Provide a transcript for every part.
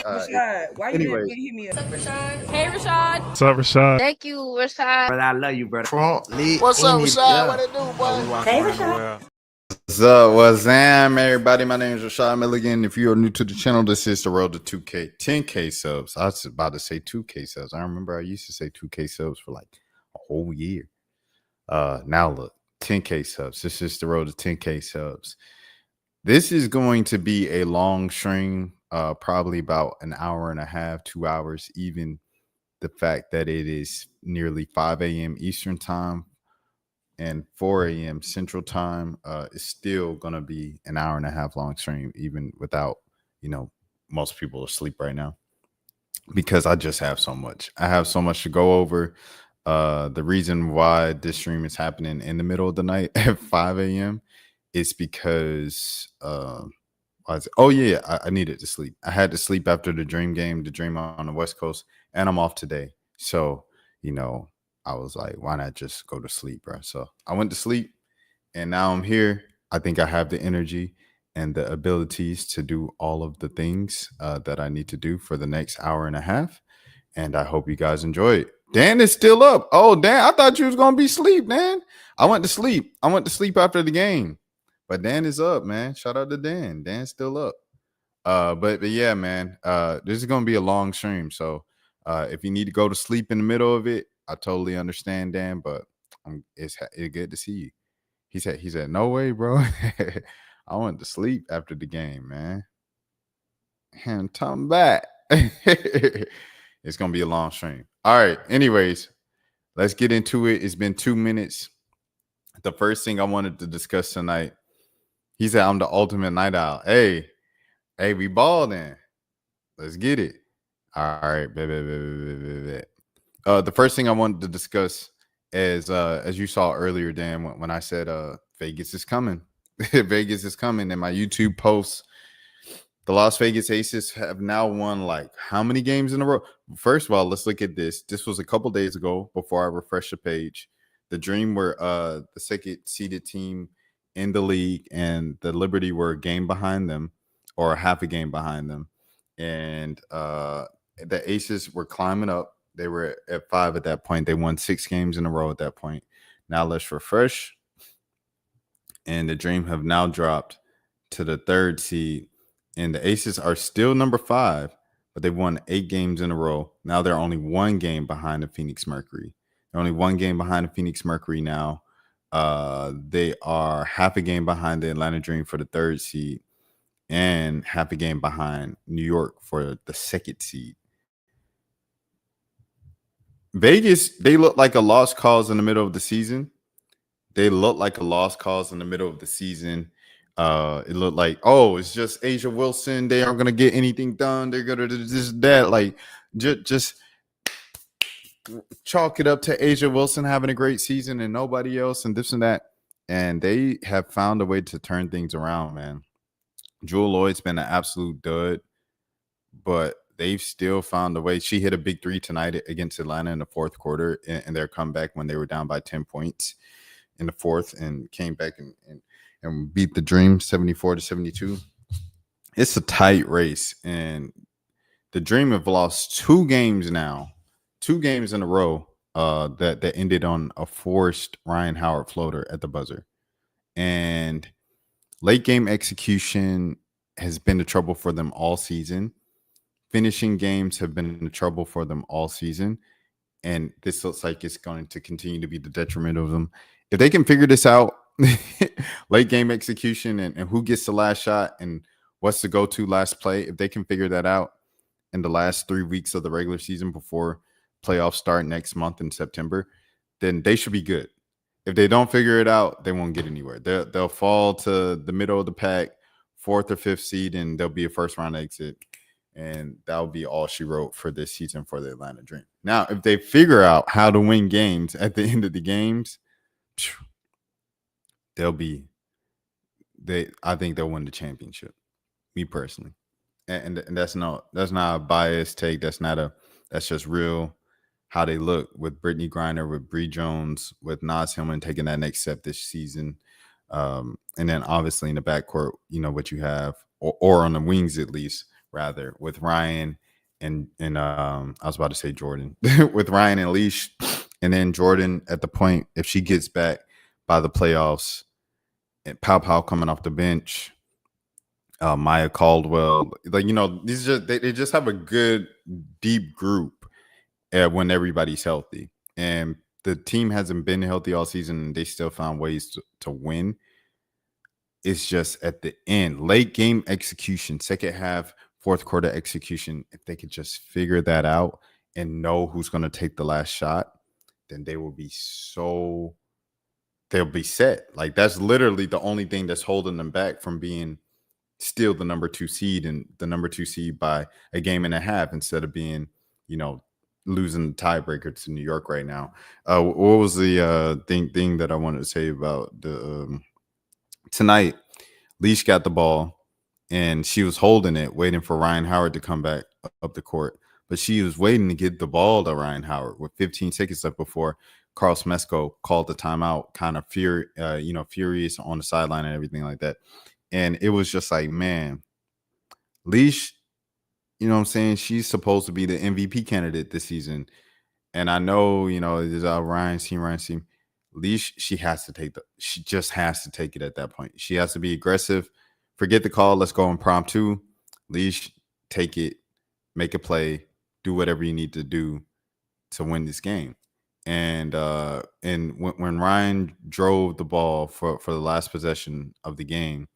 Rashad, why you didn't Anyways, hit me up? What's up, Rashad? Hey, Rashad. What's up, Rashad? Thank you, Rashad. brother, I love you, brother. What's up, Rashad? What it do, boy? Hey, Rashad. What's up? What's up, everybody? My name is Rashad Milligan. If you are new to the channel, this is the road to 2K, 10K subs. I was about to say 2K subs. I remember I used to say 2K subs for like a whole year. Now look, 10K subs. This is the road to 10K subs. This is going to be a long stream, probably about an hour and a half, 2 hours, even the fact that it is nearly 5 a.m. Eastern time and 4 a.m. Central time is still going to be an hour and a half long stream, even without, most people are asleep right now, because I just have so much. I have so much to go over. The reason why this stream is happening in the middle of the night at 5 a.m. is because, I needed to sleep. I had to sleep after the Dream game, the Dream on the West Coast, and I'm off today. So, I was like, why not just go to sleep, bro? So I went to sleep, and now I'm here. I think I have the energy and the abilities to do all of the things that I need to do for the next hour and a half. And I hope you guys enjoy it. Dan is still up. Oh, Dan, I thought you was going to be asleep, Dan. I went to sleep. I went to sleep after the game. But Dan is up, man. Shout out to Dan. Dan's still up. But yeah, man, this is going to be a long stream. So if you need to go to sleep in the middle of it, I totally understand, Dan, but it's good to see you. He said, no way, bro. I went to sleep after the game, man. And come back. It's going to be a long stream. All right. Anyways, let's get into it. It's been 2 minutes. The first thing I wanted to discuss tonight, he said, I'm the ultimate night owl. Hey, we balled in. Let's get it. All right. The first thing I wanted to discuss is, as you saw earlier, Dan, when I said Vegas is coming. Vegas is coming. In my YouTube posts, the Las Vegas Aces have now won like how many games in a row? First of all, let's look at this. This was a couple days ago before I refreshed the page. The Dream were the second seeded team in the league, and the Liberty were a game behind them, or half a game behind them. And the Aces were climbing up. They were at 5 at that point. They won 6 games in a row at that point. Now let's refresh. And the Dream have now dropped to the 3rd seed. And the Aces are still number 5, but they've won 8 games in a row. Now they're only 1 game behind the Phoenix Mercury. They're only 1 game behind the Phoenix Mercury now. They are half a game behind the Atlanta Dream for the 3rd seed, and half a game behind New York for the 2nd seed. Vegas, they look like a lost cause in the middle of the season. It looked like, it's just Asia Wilson. They aren't going to get anything done. They're going to do this, that. Like, just chalk it up to Asia Wilson having a great season and nobody else and this and that. And they have found a way to turn things around, man. Jewel Lloyd's been an absolute dud, but they've still found a way. She hit a big 3 tonight against Atlanta in the 4th quarter in their comeback when they were down by 10 points in the 4th, and came back and beat the Dream 74-72. It's a tight race, and the Dream have lost 2 games now, 2 games in a row that ended on a forced Ryan Howard floater at the buzzer. And late game execution has been the trouble for them all season. Finishing games have been the trouble for them all season. And this looks like it's going to continue to be the detriment of them. If they can figure this out, late game execution and who gets the last shot and what's the go-to last play, if they can figure that out in the last 3 weeks of the regular season before playoffs start next month in September, then they should be good. If they don't figure it out, they won't get anywhere. They'll fall to the middle of the pack, 4th or 5th seed, and they'll be a first-round exit. And that'll be all she wrote for this season for the Atlanta Dream. Now, if they figure out how to win games at the end of the games, I think they'll win the championship. Me personally, and that's not a biased take. That's just real how they look with Brittany Griner, with Bree Jones, with Naz Hillman taking that next step this season. And then obviously in the backcourt, what you have, or on the wings at least, rather, with Ryan and I was about to say Jordan, with Ryan and Leash, and then Jordan at the point, if she gets back by the playoffs, and Pow coming off the bench, Maya Caldwell, like, these just they just have a good deep group when everybody's healthy, and the team hasn't been healthy all season, and they still found ways to win. It's just at the end, late game execution, second half, fourth quarter execution. If they could just figure that out and know who's going to take the last shot, then they'll be set. Like, that's literally the only thing that's holding them back from being still the number 2 seed, and the number 2 seed by a game and a half instead of being, losing the tiebreaker to New York right now. What was the thing that I wanted to say about the tonight? Leash got the ball and she was holding it, waiting for Ryan Howard to come back up the court, but she was waiting to get the ball to Ryan Howard with 15 seconds left before Carl Smesko called the timeout, kind of furious on the sideline and everything like that. And it was just like, man, Leash, you know what I'm saying? She's supposed to be the MVP candidate this season. And I know, there's Ryan's team. Leash, she just has to take it at that point. She has to be aggressive. Forget the call. Let's go impromptu. Leash, take it, make a play, do whatever you need to do to win this game. And when Ryan drove the ball for the last possession of the game,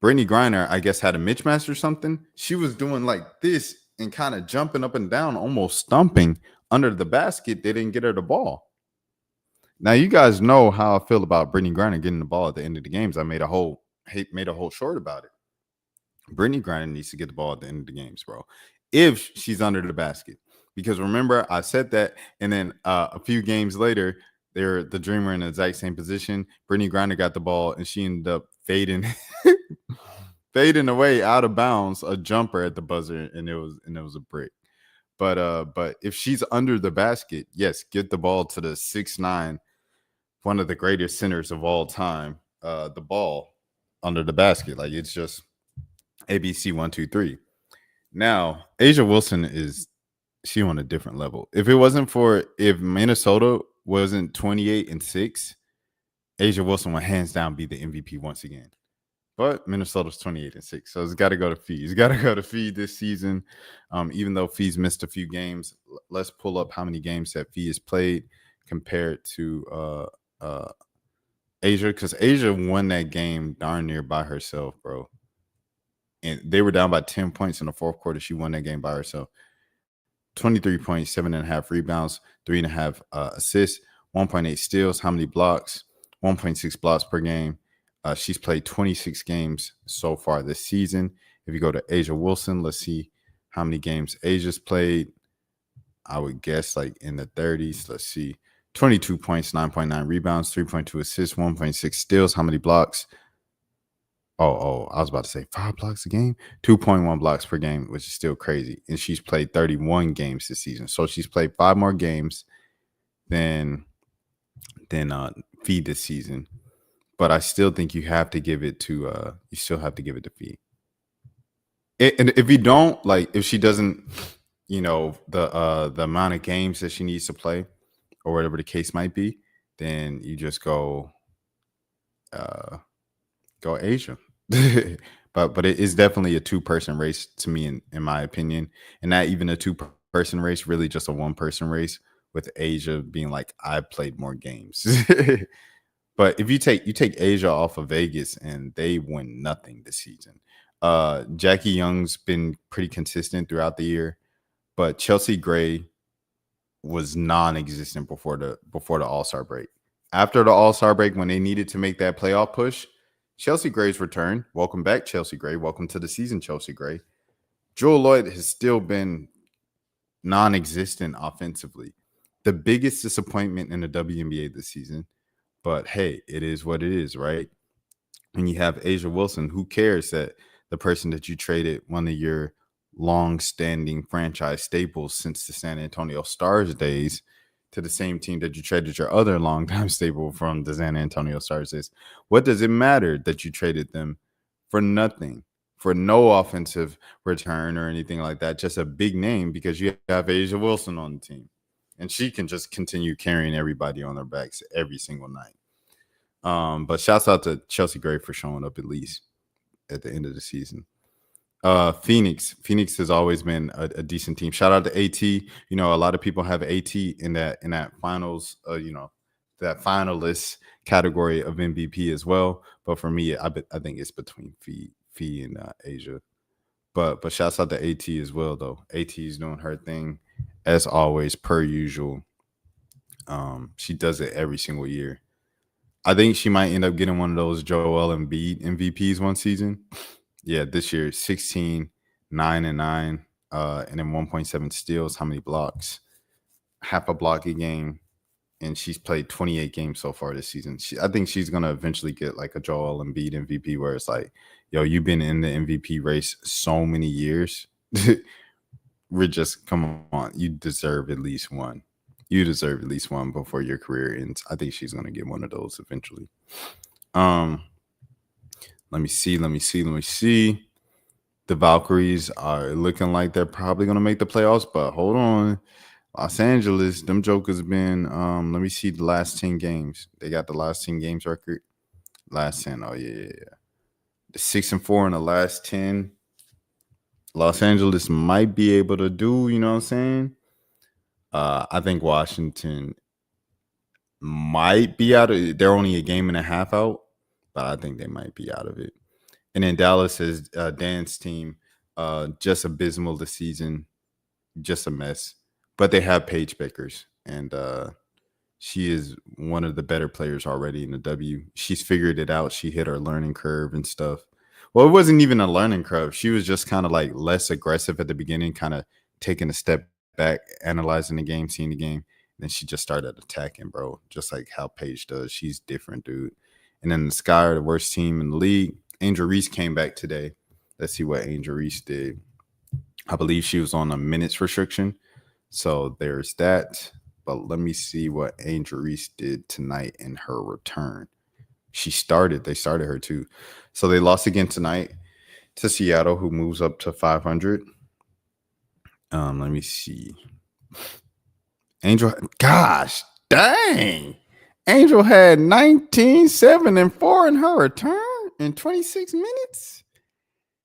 Brittany Griner, I guess, had a mismatch or something. She was doing like this and kind of jumping up and down, almost stumping under the basket. They didn't get her the ball. Now, you guys know how I feel about Brittany Griner getting the ball at the end of the games. I made a whole short about it. Brittany Griner needs to get the ball at the end of the games, bro, if she's under the basket. Because remember, I said that, and then a few games later, they're the Dreamer in the exact same position. Brittany Griner got the ball, and she ended up fading away out of bounds, a jumper at the buzzer, and it was a brick. But if she's under the basket, yes, get the ball to the 6'9", one of the greatest centers of all time. The ball under the basket, like, it's just ABC 1, 2, 3. Now, Asia Wilson she on a different level. If Minnesota wasn't 28-6, Asia Wilson would hands down be the MVP once again. But Minnesota's 28-6, so it's got to go to Fee. It's got to go to Fee this season. Even though Fee's missed a few games, let's pull up how many games that Fee has played compared to Asia, because Asia won that game darn near by herself, bro. And they were down by 10 points in the fourth quarter. She won that game by herself. 23 points, 7.5 rebounds, 3.5 assists, 1.8 steals. How many blocks? 1.6 blocks per game. She's played 26 games so far this season. If you go to Asia Wilson, let's see how many games Asia's played. I would guess like in the 30s. Let's see. 22 points, 9.9 rebounds, 3.2 assists, 1.6 steals. How many blocks? Oh, I was about to say 5 blocks a game. 2.1 blocks per game, which is still crazy. And she's played 31 games this season. So she's played 5 more games than Fee this season. But I still think you have to give it to Fee. And if you don't, like, if she doesn't, the amount of games that she needs to play or whatever the case might be, then you just go Asia. but it is definitely a 2-person race to me, in my opinion, and not even a 2-person race, really just a 1-person race, with Asia being like, I played more games. But if you take Asia off of Vegas, and they win nothing this season. Jackie Young's been pretty consistent throughout the year, but Chelsea Gray was non-existent before the All-Star break. After the All-Star break, when they needed to make that playoff push, Chelsea Gray's return. Welcome back, Chelsea Gray. Welcome to the season, Chelsea Gray. Jewel Lloyd has still been non-existent offensively. The biggest disappointment in the WNBA this season. But hey, it is what it is, right? And you have Asia Wilson. Who cares that the person that you traded, one of your long-standing franchise staples since the San Antonio Stars days, to the same team that you traded your other longtime staple from the San Antonio Stars days? What does it matter that you traded them for nothing, for no offensive return or anything like that. Just a big name because you have Asia Wilson on the team. And she can just continue carrying everybody on their backs every single night. But shouts out to Chelsea Gray for showing up at least at the end of the season. Phoenix has always been a decent team. Shout out to AT. You know, a lot of people have AT in that finals, that finalist category of MVP as well. But for me, I think it's between Fee and Asia. But shouts out to AT as well, though. AT is doing her thing as always, per usual. She does it every single year. I think she might end up getting one of those Joel Embiid MVPs one season. Yeah, this year, 16, 9 and 9, and then 1.7 steals. How many blocks? Half a block a game. And she's played 28 games so far this season. I think she's going to eventually get like a Joel Embiid MVP where it's like, yo, you've been in the MVP race so many years. Come on. You deserve at least one. You deserve at least one before your career ends. I think she's going to get one of those eventually. Let me see. The Valkyries are looking like they're probably going to make the playoffs, but hold on. Los Angeles, them jokers been, let me see the last 10 games. They got the last 10 games record. Last 10, oh, yeah. The 6-4 in the last 10. Los Angeles might be able to do, you know what I'm saying? I think Washington might be out of it. They're only a game and a half out, but I think they might be out of it. And then Dallas is Dan's team, just abysmal this season, just a mess. But they have Paige Beckers, and she is one of the better players already in the W. She's figured it out. She hit her learning curve and stuff. Well, it wasn't even a learning curve. She was just kind of like less aggressive at the beginning, kind of taking a step back, analyzing the game, seeing the game. Then she just started attacking, bro, just like how Paige does. She's different, dude. And then the Sky are the worst team in the league. Angel Reese came back today. Let's see what Angel Reese did. I believe she was on a minutes restriction. So there's that. But let me see what Angel Reese did tonight in her return. They started her too. So they lost again tonight to Seattle, who moves up to 500. Let me see. Angel, gosh, dang. Angel had 19, 7, and 4 in her return in 26 minutes.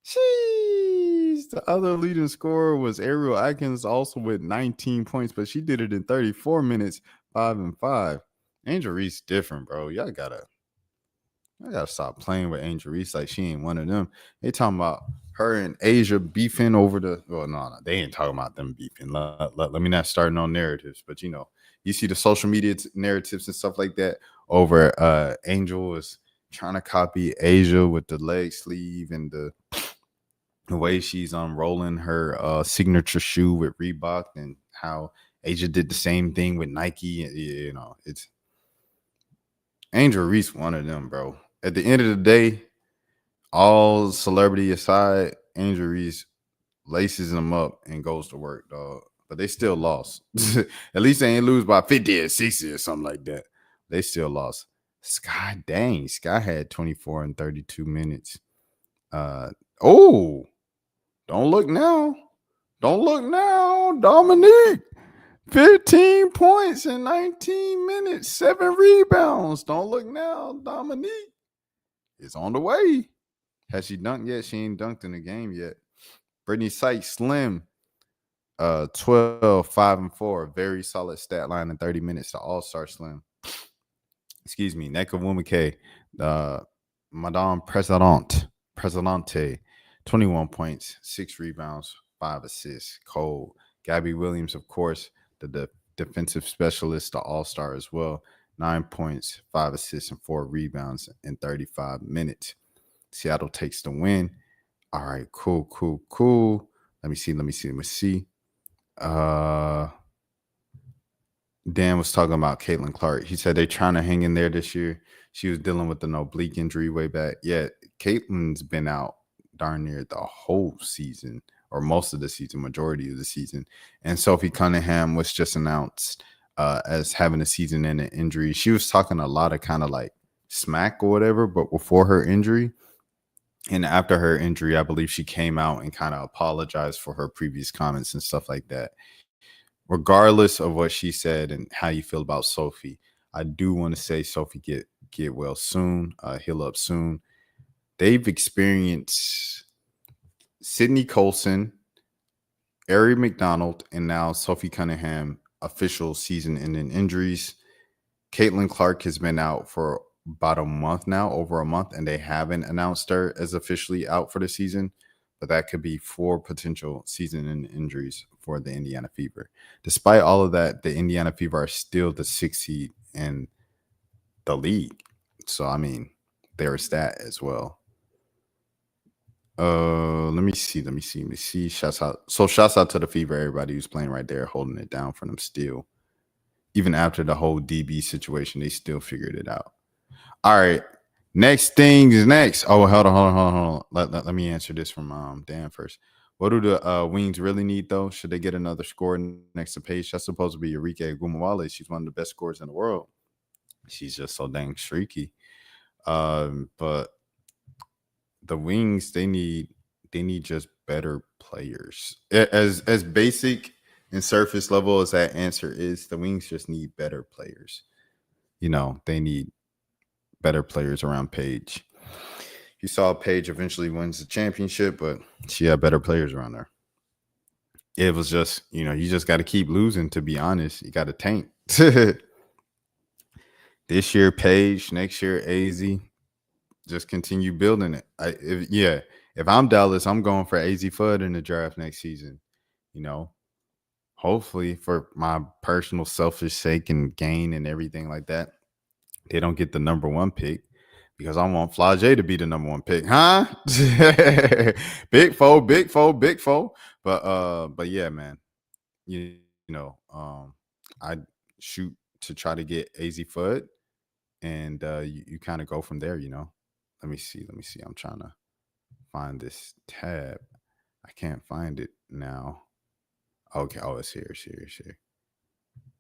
Jeez. The other leading scorer was Ariel Atkins, also with 19 points, but she did it in 34 minutes, 5 and 5. Angel Reese different, bro. Y'all gotta stop playing with Angel Reese like she ain't one of them. They talking about her and Asia beefing over no, they ain't talking about them beefing. Let me not start no narratives, but you see the social media narratives and stuff like that over Angel is trying to copy Asia with the leg sleeve and the way she's rolling her signature shoe with Reebok, and how Asia did the same thing with Nike. It's Angel Reese, one of them, bro. At the end of the day, all celebrity aside, Angel Reese laces them up and goes to work, dog. But they still lost. At least they ain't lose by 50 or 60 or something like that. They still lost. Sky had 24 and 32 minutes. Don't look now. Dominique, 15 points in 19 minutes, 7 rebounds. Don't look now. Dominique is on the way. Has she dunked yet? She ain't dunked in the game yet. Brittany Sykes, slim, 12, 5, and 4. Very solid stat line in 30 minutes to All-Star Slim. Excuse me. Neka Wumike, Madame Presidente, 21 points, 6 rebounds, 5 assists. Cold. Gabby Williams, of course, the defensive specialist, the All-Star as well. 9 points, 5 assists, and 4 rebounds in 35 minutes. Seattle takes the win. All right, cool. Let me see. Dan was talking about Caitlin Clark. He said they're trying to hang in there this year. She was dealing with an oblique injury way back. Yeah, Caitlin's been out darn near the whole season, or most of the season, majority of the season. And Sophie Cunningham was just announced as having a season-ending injury. She was talking a lot of kind of like smack or whatever, but before her injury, And after her injury, I believe she came out and kind of apologized for her previous comments and stuff like that. Regardless of what she said and how you feel about Sophie, I do want to say Sophie get well soon, heal up soon. They've experienced Sydney Colson, Ari McDonald, and now Sophie Cunningham official season-ending injuries. Caitlin Clark has been out for about a month now, over a month, and they haven't announced her as officially out for the season. But that could be 4 potential season-ending injuries for the Indiana Fever. Despite all of that, the Indiana Fever are still the 6th seed in the league. So, I mean, there's that as well. Let me see. Shouts out to the Fever, everybody who's playing right there, holding it down for them still. Even after the whole DB situation, they still figured it out. All right. Next thing is next. Oh, hold on. Let me answer this from Dan first. What do the Wings really need, though? Should they get another scorer next to Paige? That's supposed to be Eureka Gumawale. She's one of the best scorers in the world. She's just so dang streaky. But the Wings, they need just better players. As basic and surface level as that answer is, the Wings just need better players. You know, they need better players around Paige. You saw Paige eventually wins the championship, but she had better players around her. It was just, you know, you just got to keep losing, to be honest. You got to tank. This year, Paige. Next year, AZ. Just continue building it. If I'm Dallas, I'm going for AZ Fudd in the draft next season. You know, hopefully for my personal selfish sake and gain and everything like that, they don't get the number 1 pick because I want Flage to be the number 1 pick, huh? Big foe. But yeah, man, you know, I shoot to try to get AZ Fudd, and you kind of go from there, you know. Let me see. I'm trying to find this tab. I can't find it now. Okay. Oh, it's here.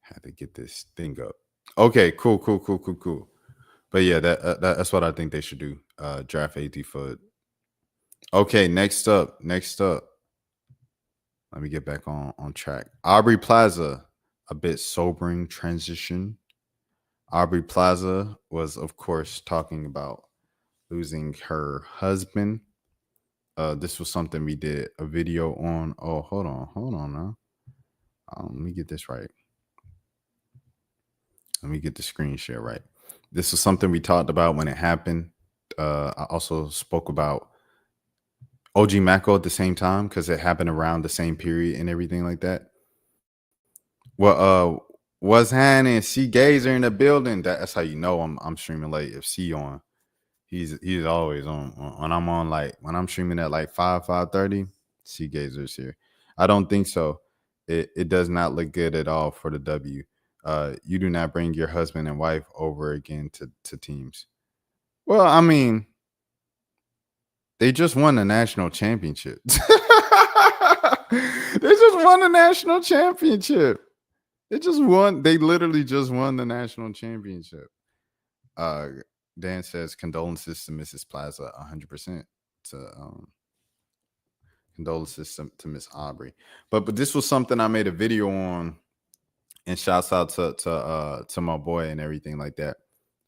Had to get this thing up. Okay, cool. But yeah, that's what I think they should do. Draft AZ Fudd. Okay, next up. Let me get back on track. Aubrey Plaza, a bit sobering transition. Aubrey Plaza was, of course, talking about losing her husband. This was something we did a video on. Oh, hold on now. Let me get this right. Let me get the screen share right. This was something we talked about when it happened. I also spoke about OG Mako at the same time because it happened around the same period and everything like that. Well, what's happening? C Gazer in the building. That's how you know I'm streaming late. If C on, he's always on. When I'm on, like when I'm streaming at like 5:30, C Gazer's here. I don't think so. It does not look good at all for the W. You do not bring your husband and wife over again to teams. Well, I mean, they just won the national championship. They just won the national championship. They literally just won the national championship. Dan says condolences to Mrs. Plaza, 100%. Condolences to Miss Aubrey. But this was something I made a video on, and shouts out to my boy and everything like that,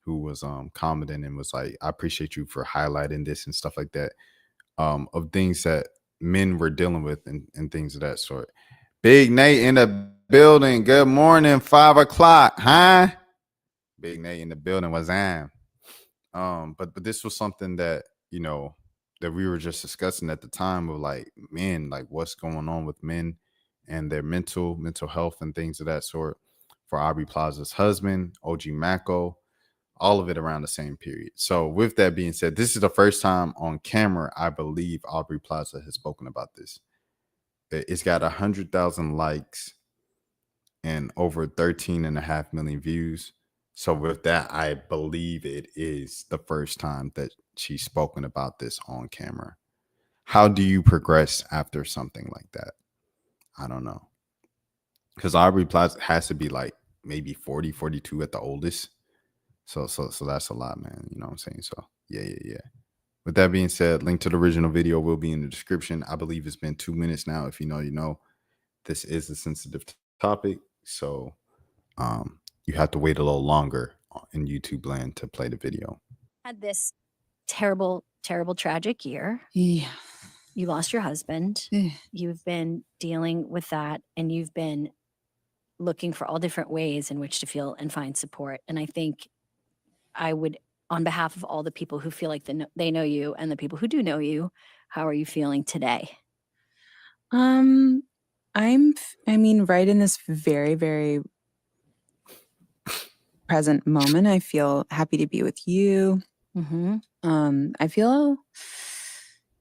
who was commenting and was like, I appreciate you for highlighting this and stuff like that, of things that men were dealing with and things of that sort. Big Nate in the building. Good morning, 5 o'clock, huh? Big Nate in the building was but this was something that, you know, that we were just discussing at the time of like men, like what's going on with men and their mental health and things of that sort for Aubrey Plaza's husband, OG Mako, all of it around the same period. So with that being said, this is the first time on camera, I believe Aubrey Plaza has spoken about this. It's got 100,000 likes and over 13.5 million views. So with that, I believe it is the first time that she's spoken about this on camera. How do you progress after something like that? I don't know. Because Aubrey Plaza has to be like maybe 40, 42 at the oldest. So that's a lot, man. You know what I'm saying? So yeah. With that being said, link to the original video will be in the description. I believe it's been 2 minutes now. If you know, you know. This is a sensitive topic, so you have to wait a little longer in YouTube land to play the video. Had this terrible, terrible, tragic year. Yeah. You lost your husband. You've been dealing with that, and you've been looking for all different ways in which to feel and find support. And I think I would, on behalf of all the people who feel like they know you and the people who do know you, how are you feeling today? I mean, right in this very, very present moment, I feel happy to be with you. I feel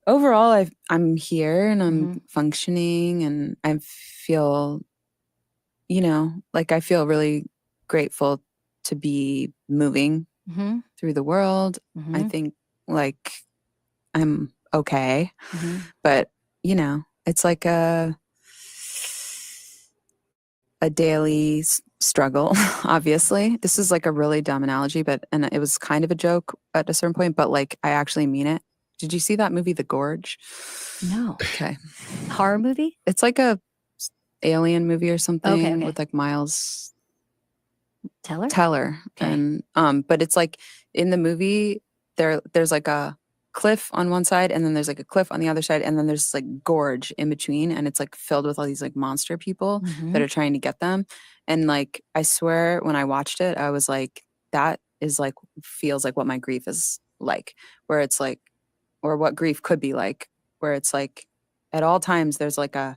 overall I'm here and I'm functioning, and I feel, you know, like I feel really grateful to be moving through the world. I think like I'm okay, but you know, it's like a daily struggle. Obviously, this is like a really dumb analogy, and it was kind of a joke at a certain point, but like I actually mean it. Did you see that movie, The Gorge? No. Okay. Horror movie? It's like a alien movie or something. Okay. With like Miles Teller. Okay. And but it's like in the movie there's like a cliff on one side, and then there's like a cliff on the other side, and then there's like gorge in between, and it's like filled with all these like monster people that are trying to get them. And like I swear when I watched it, I was like, that is like feels like what my grief is like, where it's like, or what grief could be like, where it's like at all times there's like a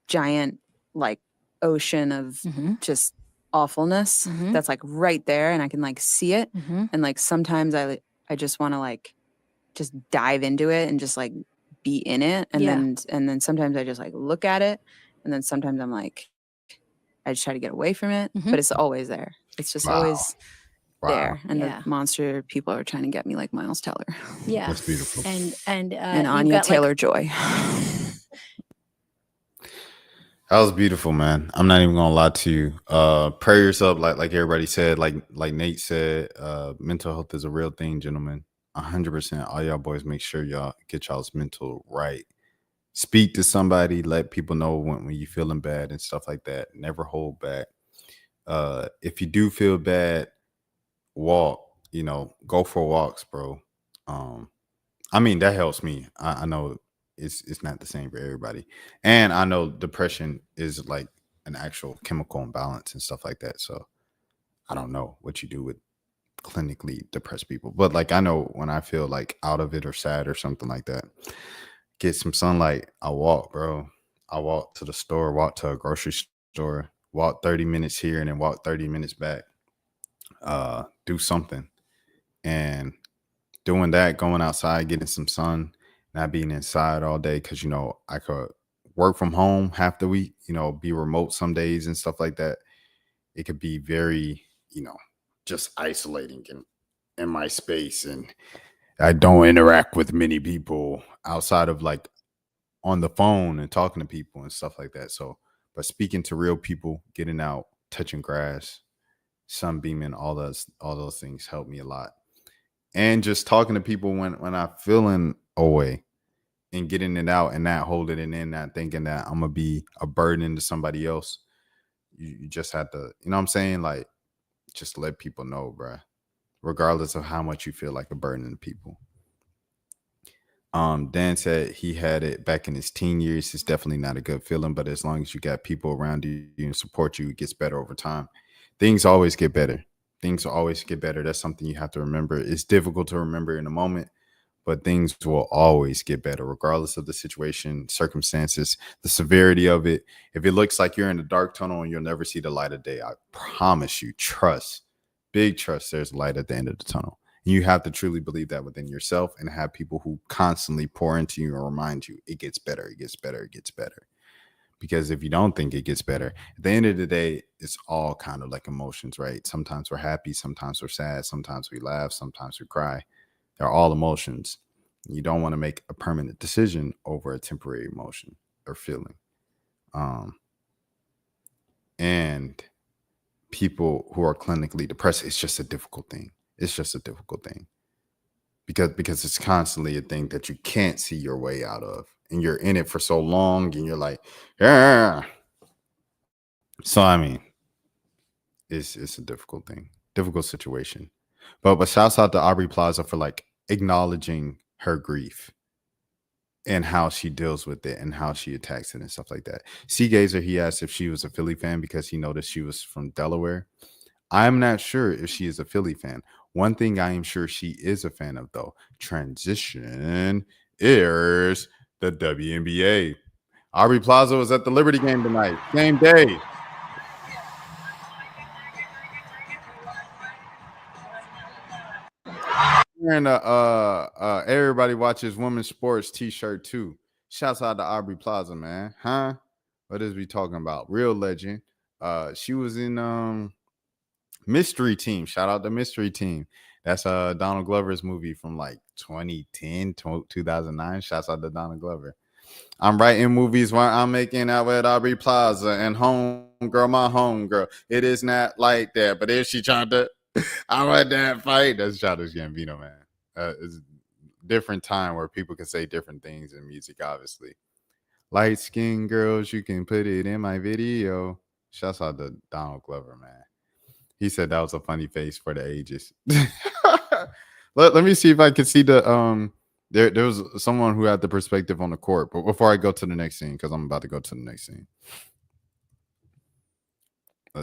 giant like ocean of just awfulness that's like right there, and I can like see it. And like sometimes I just want to like just dive into it and just like be in it, and then sometimes I just like look at it, and then sometimes I'm like I just try to get away from it, but it's always there. It's just always there, and the monster people are trying to get me like Miles Teller. Yeah, that's beautiful. And Anya Taylor-Joy. That was beautiful, man. I'm not even gonna lie to you. Prayers up, like everybody said, like Nate said. Mental health is a real thing, gentlemen. 100%. All y'all boys, make sure y'all get y'all's mental right. Speak to somebody. Let people know when you're feeling bad and stuff like that. Never hold back. If you do feel bad, walk. You know, go for walks, bro. I mean, that helps me. I know it's not the same for everybody, and I know depression is like an actual chemical imbalance and stuff like that. So I don't know what you do with clinically depressed people, but like I know when I feel like out of it or sad or something like that, get some sunlight. I walk, bro. I walk to the store, walk to a grocery store, walk 30 minutes here and then walk 30 minutes back. Do something. And doing that, going outside, getting some sun, not being inside all day, because you know I could work from home half the week, you know, be remote some days and stuff like that. It could be very, you know, just isolating in my space, and I don't interact with many people outside of like on the phone and talking to people and stuff like that. So, but speaking to real people, getting out, touching grass, sunbeaming, all those things help me a lot. And just talking to people when I'm feeling away and getting it out and not holding it in, not thinking that I'm gonna be a burden to somebody else. You just have to, you know what I'm saying? Like, just let people know, bruh, regardless of how much you feel like a burden to people. Dan said he had it back in his teen years. It's definitely not a good feeling, but as long as you got people around you and support you, it gets better over time. Things always get better. Things will always get better. That's something you have to remember. It's difficult to remember in the moment, but things will always get better, regardless of the situation, circumstances, the severity of it. If it looks like you're in a dark tunnel and you'll never see the light of day, I promise you, trust, big trust, there's light at the end of the tunnel. And you have to truly believe that within yourself and have people who constantly pour into you and remind you it gets better, it gets better, it gets better. Because if you don't think it gets better, at the end of the day, it's all kind of like emotions, right? Sometimes we're happy, sometimes we're sad, sometimes we laugh, sometimes we cry. They're all emotions. You don't want to make a permanent decision over a temporary emotion or feeling. And people who are clinically depressed, it's just a difficult thing. It's just a difficult thing. because it's constantly a thing that you can't see your way out of, and you're in it for so long, and you're like, yeah. So I mean, it's a difficult thing, difficult situation. But shouts out to Aubrey Plaza for like acknowledging her grief and how she deals with it and how she attacks it and stuff like that. Seagazer, he asked if she was a Philly fan because he noticed she was from Delaware. I'm not sure if she is a Philly fan. One thing I am sure she is a fan of, though, transition is the WNBA. Aubrey Plaza was at the Liberty game tonight, same day. Wearing a everybody watches women's sports t-shirt too. Shouts out to Aubrey Plaza, man. Huh? What is we talking about? Real legend. She was in Mystery Team. Shout out to Mystery Team. That's Donald Glover's movie from like 2010, 2009. Shouts out to Donald Glover. I'm writing movies while I'm making out with Aubrey Plaza and homegirl, my homegirl. It is not like that, but if she trying to, I want that fight. That's Childish Gambino, man. It's a different time where people can say different things in music, obviously. Light skinned girls, you can put it in my video. Shouts out to Donald Glover, man. He said that was a funny face for the ages. Let me see if I can see the there was someone who had the perspective on the court. But before I go to the next scene, because I'm about to go to the next scene.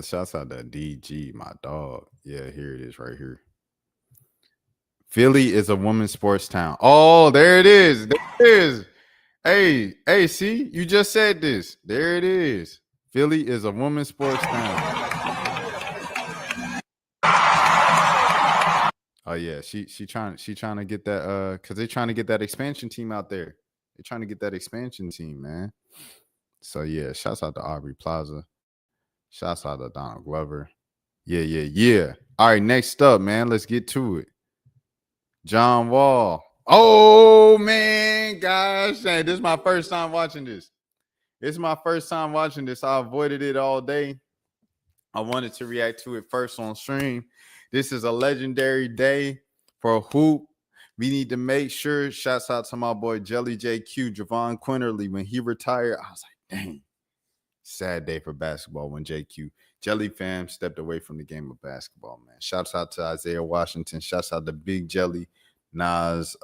Shouts out to DG, my dog. Yeah, here it is right here. Philly is a women's sports town. Oh, there it is. There it is. Hey, see, you just said this. There it is. Philly is a women's sports town. Oh yeah, she trying to get that because they're trying to get that expansion team out there. They're trying to get that expansion team, man. So yeah, shouts out to Aubrey Plaza. Shouts out to Donald Glover. Yeah. All right, next up, man. Let's get to it. John Wall. Oh man, gosh, this is my first time watching this. I avoided it all day. I wanted to react to it first on stream. This is a legendary day for a hoop. We need to make sure. Shouts out to my boy Jelly JQ, Javon Quinterly. When he retired, I was like, dang. Sad day for basketball when JQ Jelly fam stepped away from the game of basketball, man. Shouts out to Isaiah Washington. Shouts out to Big Jelly, Nas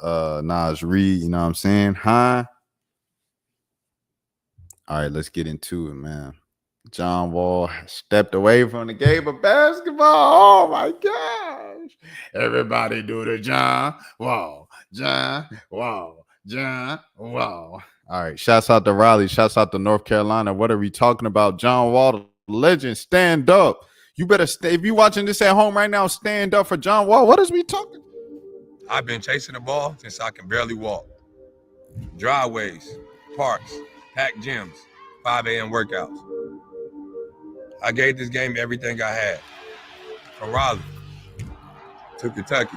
Reed. You know what I'm saying? Huh? All right, let's get into it, man. John Wall stepped away from the game of basketball. Oh my gosh. Everybody do the John Wall. All right. Shouts out to Raleigh. Shouts out to North Carolina. What are we talking about? John Wall, legend. Stand up. You better stay. If you're watching this at home right now, stand up for John Wall. What is we talking? I've been chasing the ball since I can barely walk. Driveways, parks, packed gyms, 5 a.m. workouts. I gave this game everything I had. From Raleigh to Kentucky,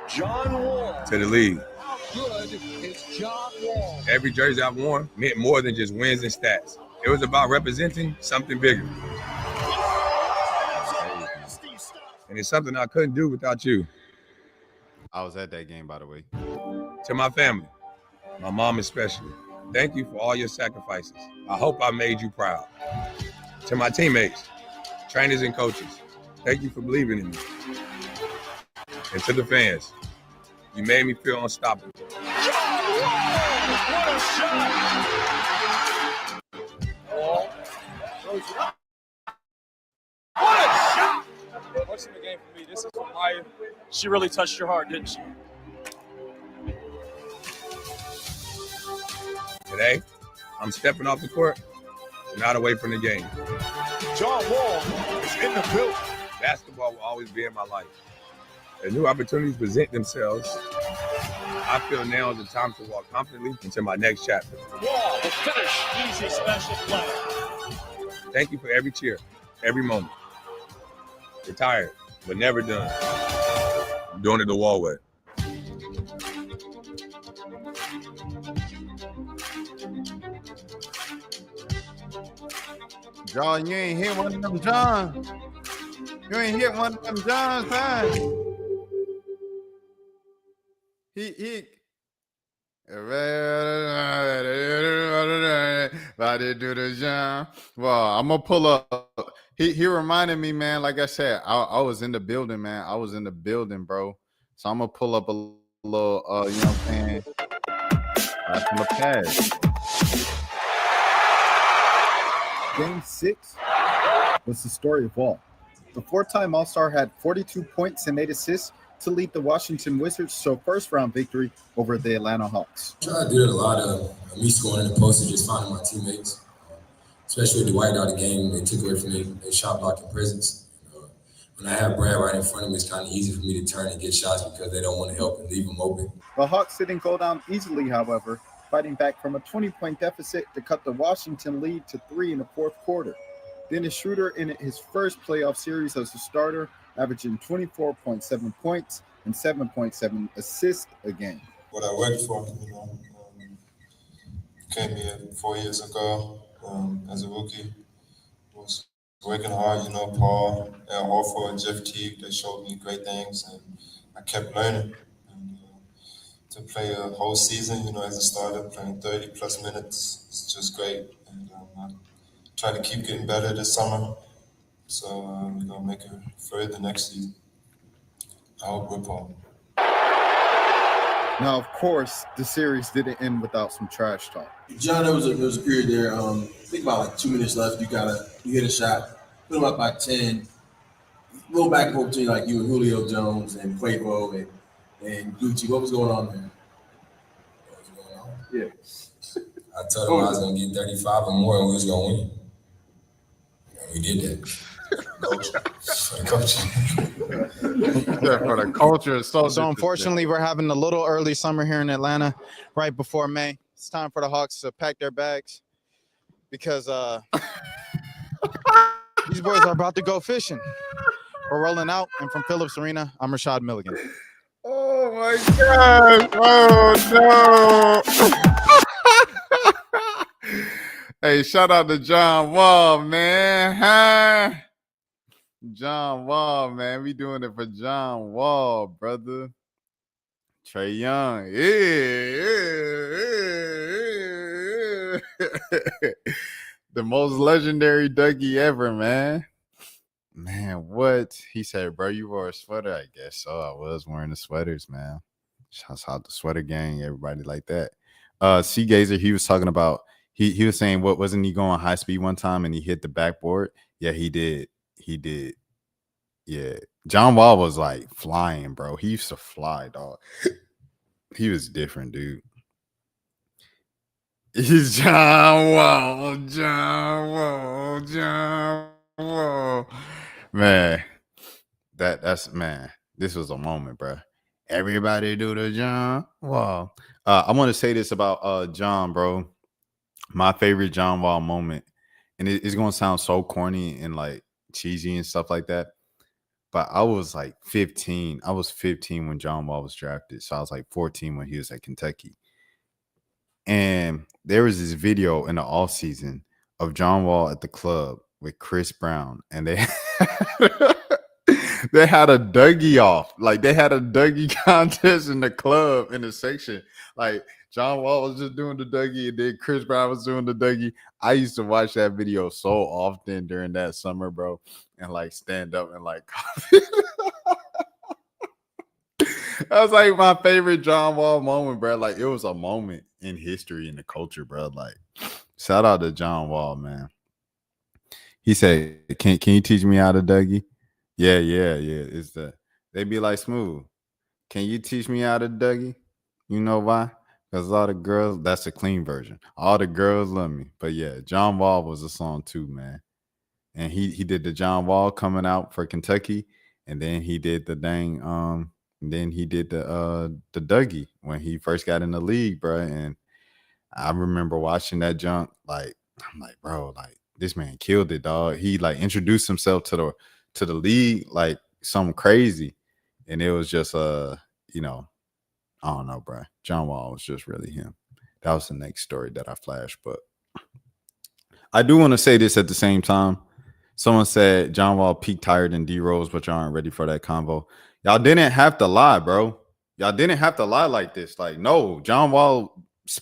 John Wall to the league. How good is John Wall? Every jersey I've worn meant more than just wins and stats. It was about representing something bigger. And it's something I couldn't do without you. I was at that game, by the way. To my family, my mom especially, thank you for all your sacrifices. I hope I made you proud. To my teammates, trainers and coaches, thank you for believing in me. And to the fans, you made me feel unstoppable. What a shot! What a shot! Watching the game for me, this is from Maya. She really touched your heart, didn't she? Today, I'm stepping off the court, not away from the game. John Wall is in the building. Basketball will always be in my life. As new opportunities present themselves, I feel now is the time to walk confidently into my next chapter. Wall will finish. He's a special player. Thank you for every cheer, every moment. Retired, but never done. I'm doing it the Wall way. John, you ain't hit one of them Johns. You ain't hit one of them Johns, huh? he about to do the jump. Well, I'm gonna pull up. He reminded me, man. Like I said, I was in the building, man. I was in the building, bro. So I'm gonna pull up a little, you know what I'm saying? From the past. Game 6 was the story of all. The four-time All-Star had 42 points and 8 assists to lead the Washington Wizards to a first-round victory over the Atlanta Hawks. I did a lot of me scoring in the post and just finding my teammates, especially with the white out of the game. They took away from their shot blocking presence. When I have Brad right in front of me, it's kind of easy for me to turn and get shots because they don't want to help and leave them open. The Hawks didn't go down easily, however, fighting back from a 20-point deficit to cut the Washington lead to 3 in the fourth quarter. Dennis Schroeder in his first playoff series as a starter, averaging 24.7 points and 7.7 assists a game. What I worked for, came here 4 years ago as a rookie. Was working hard, Paul, Al Horford, Jeff Teague, they showed me great things, and I kept learning. And, to play a whole season, as a starter, playing 30-plus minutes, it's just great. And I try to keep getting better this summer, so we're going to make it further next season. I hope we're Paul. Now, of course, the series didn't end without some trash talk. John, there was a period there. I think about 2 minutes left. You hit a shot, put them up by 10. Roll back over to you and Julio Jones and Quavo and Gucci. What was going on there? What was going on? Yeah. I told them I was going to get 35 or more and we was going to win. And we did that. Coach. For the culture. So unfortunately, we're having a little early summer here in Atlanta, right before May. It's time for the Hawks to pack their bags because these boys are about to go fishing. We're rolling out, and from Phillips Arena, I'm Rashad Milligan. Oh my God! Oh no! Hey, shout out to John Wall, man. Huh? John Wall, man. We doing it for John Wall, brother. Trey Young. The most legendary Dougie ever, man. Man, what? He said, bro, you wore a sweater? I guess so. I was wearing the sweaters, man. Shouts out the sweater gang, everybody like that. Seagazer, he was talking about, he was saying, what, wasn't he going high speed one time and he hit the backboard? Yeah, he did. He did. Yeah. John Wall was like flying, bro. He used to fly, dog. He was different, dude. He's John Wall, John Wall, John Wall. Man, that's man. This was a moment, bro. Everybody do the John Wall. I want to say this about John, bro. My favorite John Wall moment, and it's gonna sound so corny and like cheesy and stuff like that. But I was like 15. I was 15 when John Wall was drafted. So I was like 14 when he was at Kentucky. And there was this video in the off season of John Wall at the club with Chris Brown. And they they had a Dougie off. Like they had a Dougie contest in the club in the section. Like John Wall was just doing the Dougie and then Chris Brown was doing the Dougie. I used to watch that video so often during that summer, bro. And like stand up and like that was like my favorite John Wall moment, bro. Like it was a moment in history in the culture, bro. Like shout out to John Wall, man. He said, "Can you teach me how to Dougie?" Yeah. It's they be like, Smooth, can you teach me how to Dougie? You know why? Because all the girls, that's the clean version. All the girls love me. But yeah, John Wall was a song too, man. And he did the John Wall coming out for Kentucky, and then he did the then he did the Dougie when he first got in the league, bro. And I remember watching that junk, like I'm like, bro, like this man killed it, dog. He like introduced himself to the league like something crazy, and it was just you know, I don't know, bro. John Wall was just really him. That was the next story that I flashed, but I do want to say this at the same time. Someone said John Wall peaked higher than D Rose, but y'all aren't ready for that convo. Y'all didn't have to lie, bro. Y'all didn't have to lie like this. Like, no, John Wall's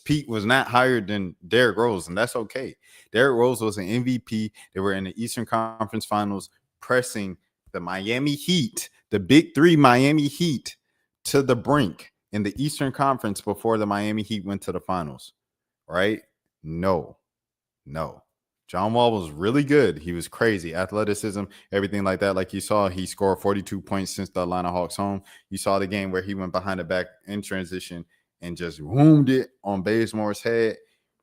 peak was not higher than Derrick Rose, and that's okay. Derrick Rose was an MVP. They were in the Eastern Conference Finals, pressing the Miami Heat, the big three Miami Heat, to the brink in the Eastern Conference before the Miami Heat went to the finals, right? No. John Wall was really good. He was crazy. Athleticism, everything like that. Like you saw, he scored 42 points since the Atlanta Hawks home. You saw the game where he went behind the back in transition and just woomed it on Bazemore's head.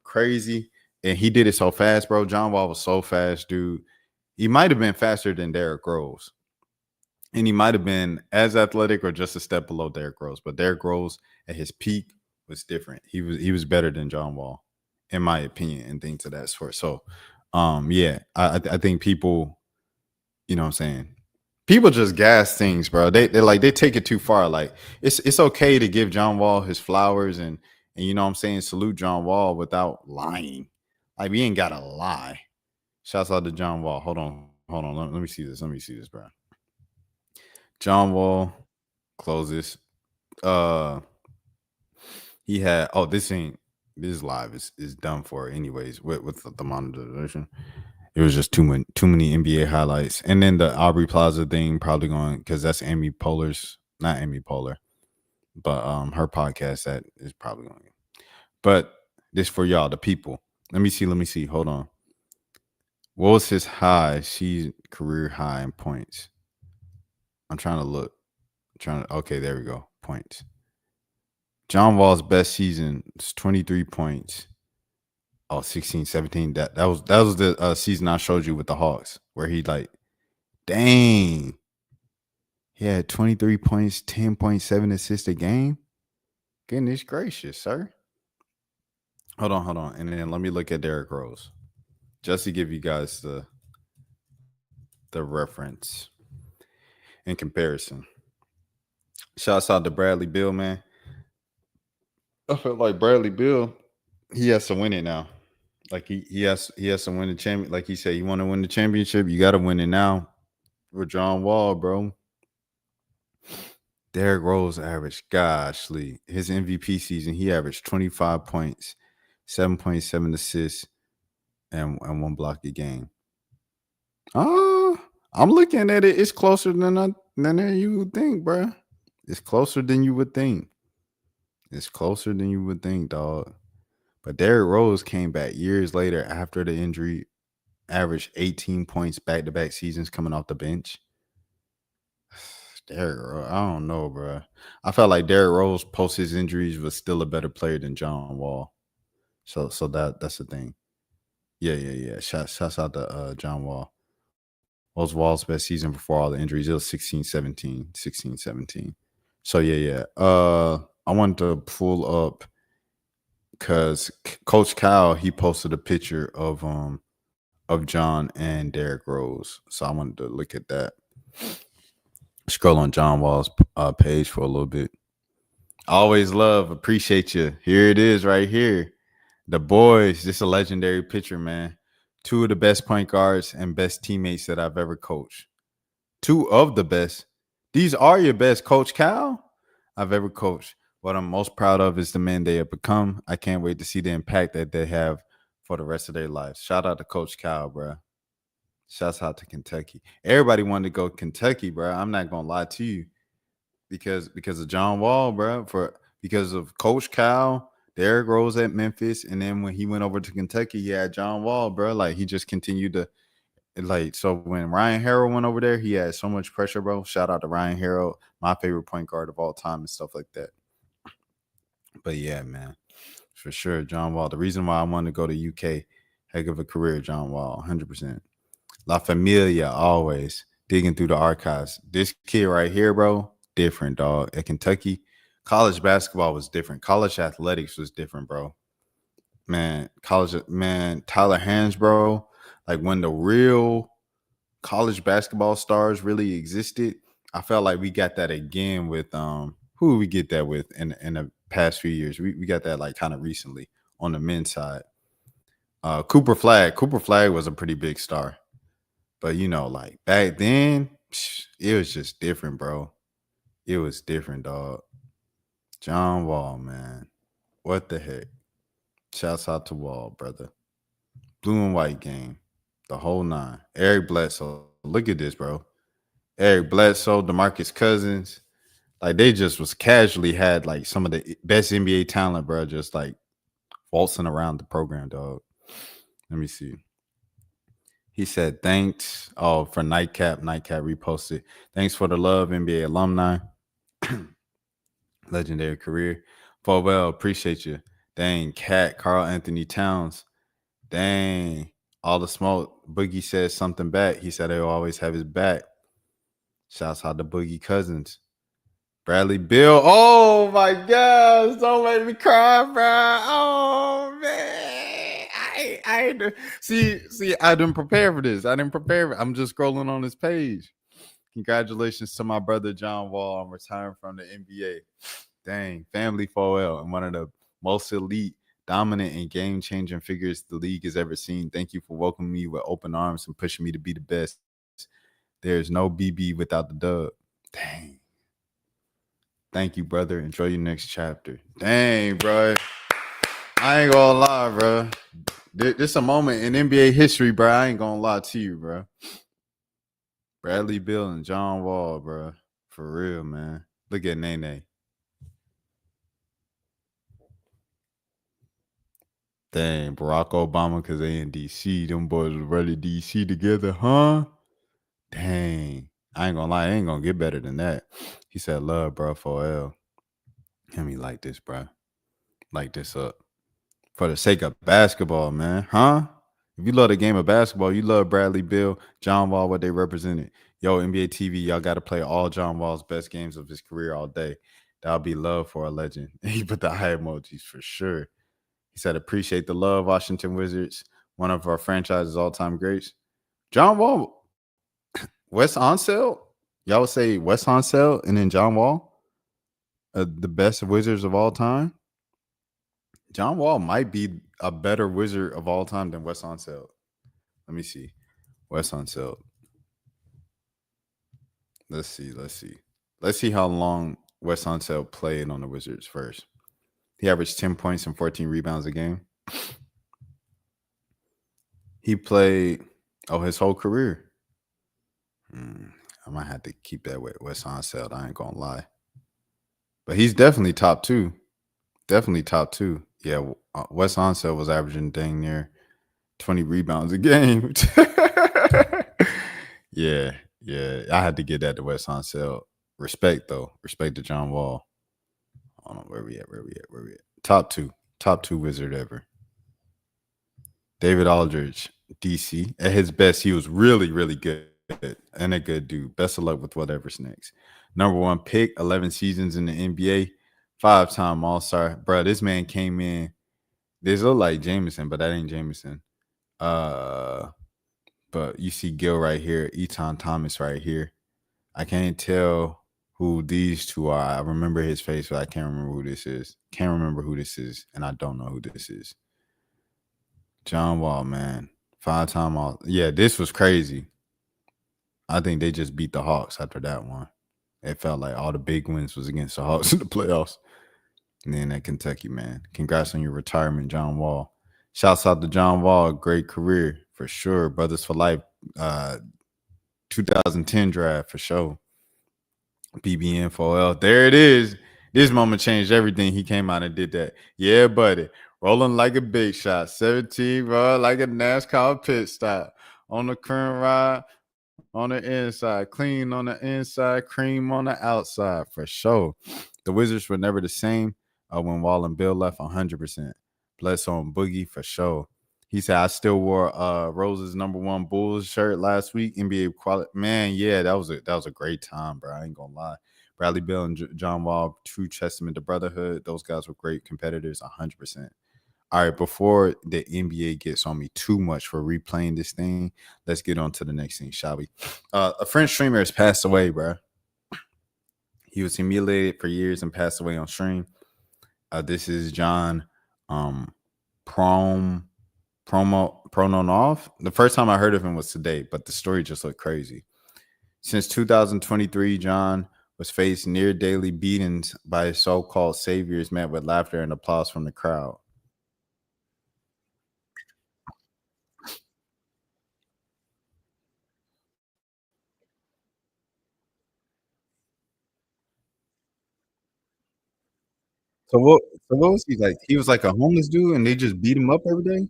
Crazy. And he did it so fast, bro. John Wall was so fast, dude. He might have been faster than Derrick Rose. And he might have been as athletic or just a step below Derrick Rose. But Derrick Rose at his peak was different. He was better than John Wall, in my opinion, and things of that sort. So, yeah, I think people, you know what I'm saying? People just gas things, bro. They take it too far. Like, it's okay to give John Wall his flowers and you know what I'm saying, salute John Wall without lying. Like, we ain't gotta lie. Shouts out to John Wall. Hold on. Let me see this, bro. John Wall, close this. He had this live is done for anyways with the monetization. It was just too many NBA highlights, and then the Aubrey Plaza thing probably going because that's Amy Poehler's, not Amy Poehler, but her podcast that is probably going. But this for y'all, the people. Let me see. Hold on. What was his high? She's career high in points. I'm trying to look. Okay, there we go. Points. John Wall's best season is 23 points. 16, 17. That was the season I showed you with the Hawks, where he dang. He had 23 points, 10.7 assists a game. Goodness gracious, sir. Hold on. And then let me look at Derrick Rose. Just to give you guys the reference in comparison. Shouts out to Bradley Beal, man. I feel like Bradley Beal, he has to win it now. Like he has to win the champion. Like he said, you want to win the championship, you got to win it now. With John Wall, bro. Derrick Rose averaged, goshly, his MVP season, he averaged 25 points, 7.7 assists, and 1 block a game. I'm looking at it. It's closer than you would think, bro. It's closer than you would think. Dog. But Derrick Rose came back years later after the injury, averaged 18 points back-to-back seasons coming off the bench. Derrick Rose, I don't know, bro. I felt like Derrick Rose post his injuries was still a better player than John Wall. So that's the thing. Yeah. Shouts out to John Wall. What was Wall's best season before all the injuries? It was 16-17. So yeah. I wanted to pull up because Coach Kyle, he posted a picture of John and Derrick Rose. So I wanted to look at that. Scroll on John Wall's page for a little bit. Always appreciate you. Here it is right here. The boys, just a legendary picture, man. 2 of the best point guards and best teammates that I've ever coached. 2 of the best. These are your best, Coach Cal, I've ever coached. What I'm most proud of is the men they have become. I can't wait to see the impact that they have for the rest of their lives. Shout out to Coach Cal, bro. Shouts out to Kentucky. Everybody wanted to go Kentucky, bro. I'm not gonna lie to you, because of John Wall, bro. Because of Coach Cal, Derrick Rose at Memphis, and then when he went over to Kentucky, he had John Wall, bro. Like, he just continued to, so when Ryan Harrell went over there, he had so much pressure, bro. Shout out to Ryan Harrell, my favorite point guard of all time and stuff like that. But yeah, man, for sure, John Wall. The reason why I wanted to go to UK, heck of a career, John Wall, 100%. La Familia, always digging through the archives. This kid right here, bro, different, dog. At Kentucky, college basketball was different. College athletics was different, bro. Man, Tyler Hansbrough, like when the real college basketball stars really existed, I felt like we got that again with who we get that with in the past few years. We got that like kind of recently on the men's side. Cooper Flagg was a pretty big star. But, you know, like back then, it was just different, bro. It was different, dog. John Wall, man. What the heck? Shouts out to Wall, brother. Blue and white game. The whole 9. Eric Bledsoe. Look at this, bro. Eric Bledsoe, DeMarcus Cousins. Like, they just was casually had, like, some of the best NBA talent, bro, just, like, waltzing around the program, dog. Let me see. He said, thanks. Oh, for Nightcap. Nightcap reposted. Thanks for the love, NBA alumni. Legendary career. Farewell. Appreciate you. Dang, Cat, Carl Anthony Towns. Dang. All the smoke. Boogie said something back. He said he'll always have his back. Shouts out to Boogie Cousins. Bradley Beal. Oh, my gosh. Don't make me cry, bro. Oh, man. I didn't prepare for this. I'm just scrolling on this page. Congratulations to my brother John Wall on retiring from the NBA. Dang, family farewell and one of the most elite, dominant, and game-changing figures the league has ever seen. Thank you for welcoming me with open arms and pushing me to be the best. There's no BB without the dub. Dang. Thank you, brother. Enjoy your next chapter. Dang, bro. I ain't gonna lie, bro. This a moment in NBA history, bro. I ain't gonna lie to you, bro. Bradley Beal and John Wall, bro. For real, man. Look at Nene. Dang, Barack Obama, because they in D.C. Them boys was running D.C. together, huh? Dang. I ain't gonna lie. I ain't gonna get better than that. He said, love, bro, for L. Let me like this, bro. Like this up. For the sake of basketball, man. Huh? If you love the game of basketball, you love Bradley Beal, John Wall, what they represented. Yo, NBA TV, y'all got to play all John Wall's best games of his career all day. That'll be love for a legend. He put the eye emojis for sure. He said, appreciate the love, Washington Wizards. One of our franchise's all-time greats. John Wall. Wes Unseld? Y'all would say Wes Unseld and then John Wall? The best Wizards of all time? John Wall might be a better Wizard of all time than Wes Unseld. Let me see. Wes Unseld. Let's see. Let's see how long Wes Unseld played on the Wizards first. He averaged 10 points and 14 rebounds a game. He played his whole career. I might have to keep that with Wes Unseld. I ain't gonna lie. But he's definitely top 2. Definitely top 2. Yeah, Wes Unseld was averaging dang near 20 rebounds a game. Yeah. I had to get that to Wes Unseld. Respect, though. Respect to John Wall. Hold on, where we at? Top 2 Wizard ever. David Aldridge, DC. At his best, he was really, really good and a good dude. Best of luck with whatever's next. Number 1 pick, 11 seasons in the NBA. 5-time All-Star. Bro, this man came in. This look like Jameson, but that ain't Jameson. But you see Gil right here, Eton Thomas right here. I can't tell who these two are. I remember his face, but I can't remember who this is. And I don't know who this is. John Wall, man. 5-time All. Yeah, this was crazy. I think they just beat the Hawks after that one. It felt like all the big wins was against the Hawks in the playoffs. And then at Kentucky, man. Congrats on your retirement, John Wall. Shouts out to John Wall. Great career for sure. Brothers for Life. 2010 draft for sure. BBN 4L. There it is. This moment changed everything. He came out and did that. Yeah, buddy. Rolling like a big shot. 17, bro. Like a NASCAR pit stop. On the current ride. On the inside. Clean on the inside. Cream on the outside. For sure. The Wizards were never the same when Wall and Bill left 100%. Bledsoe and Boogie for sure. He said, I still wore Rose's number 1 Bulls shirt last week. NBA quality. Man, yeah, that was a great time, bro. I ain't gonna lie. Bradley Beal and John Wall, true testament to brotherhood. Those guys were great competitors, 100%. All right, before the NBA gets on me too much for replaying this thing, let's get on to the next thing, shall we? A French streamer has passed away, bro. He was humiliated for years and passed away on stream. This is John Prononov. The first time I heard of him was today, but the story just looked crazy. Since 2023, John was faced near daily beatings by his so-called saviors, met with laughter and applause from the crowd. So what was he like? He was like a homeless dude and they just beat him up every day?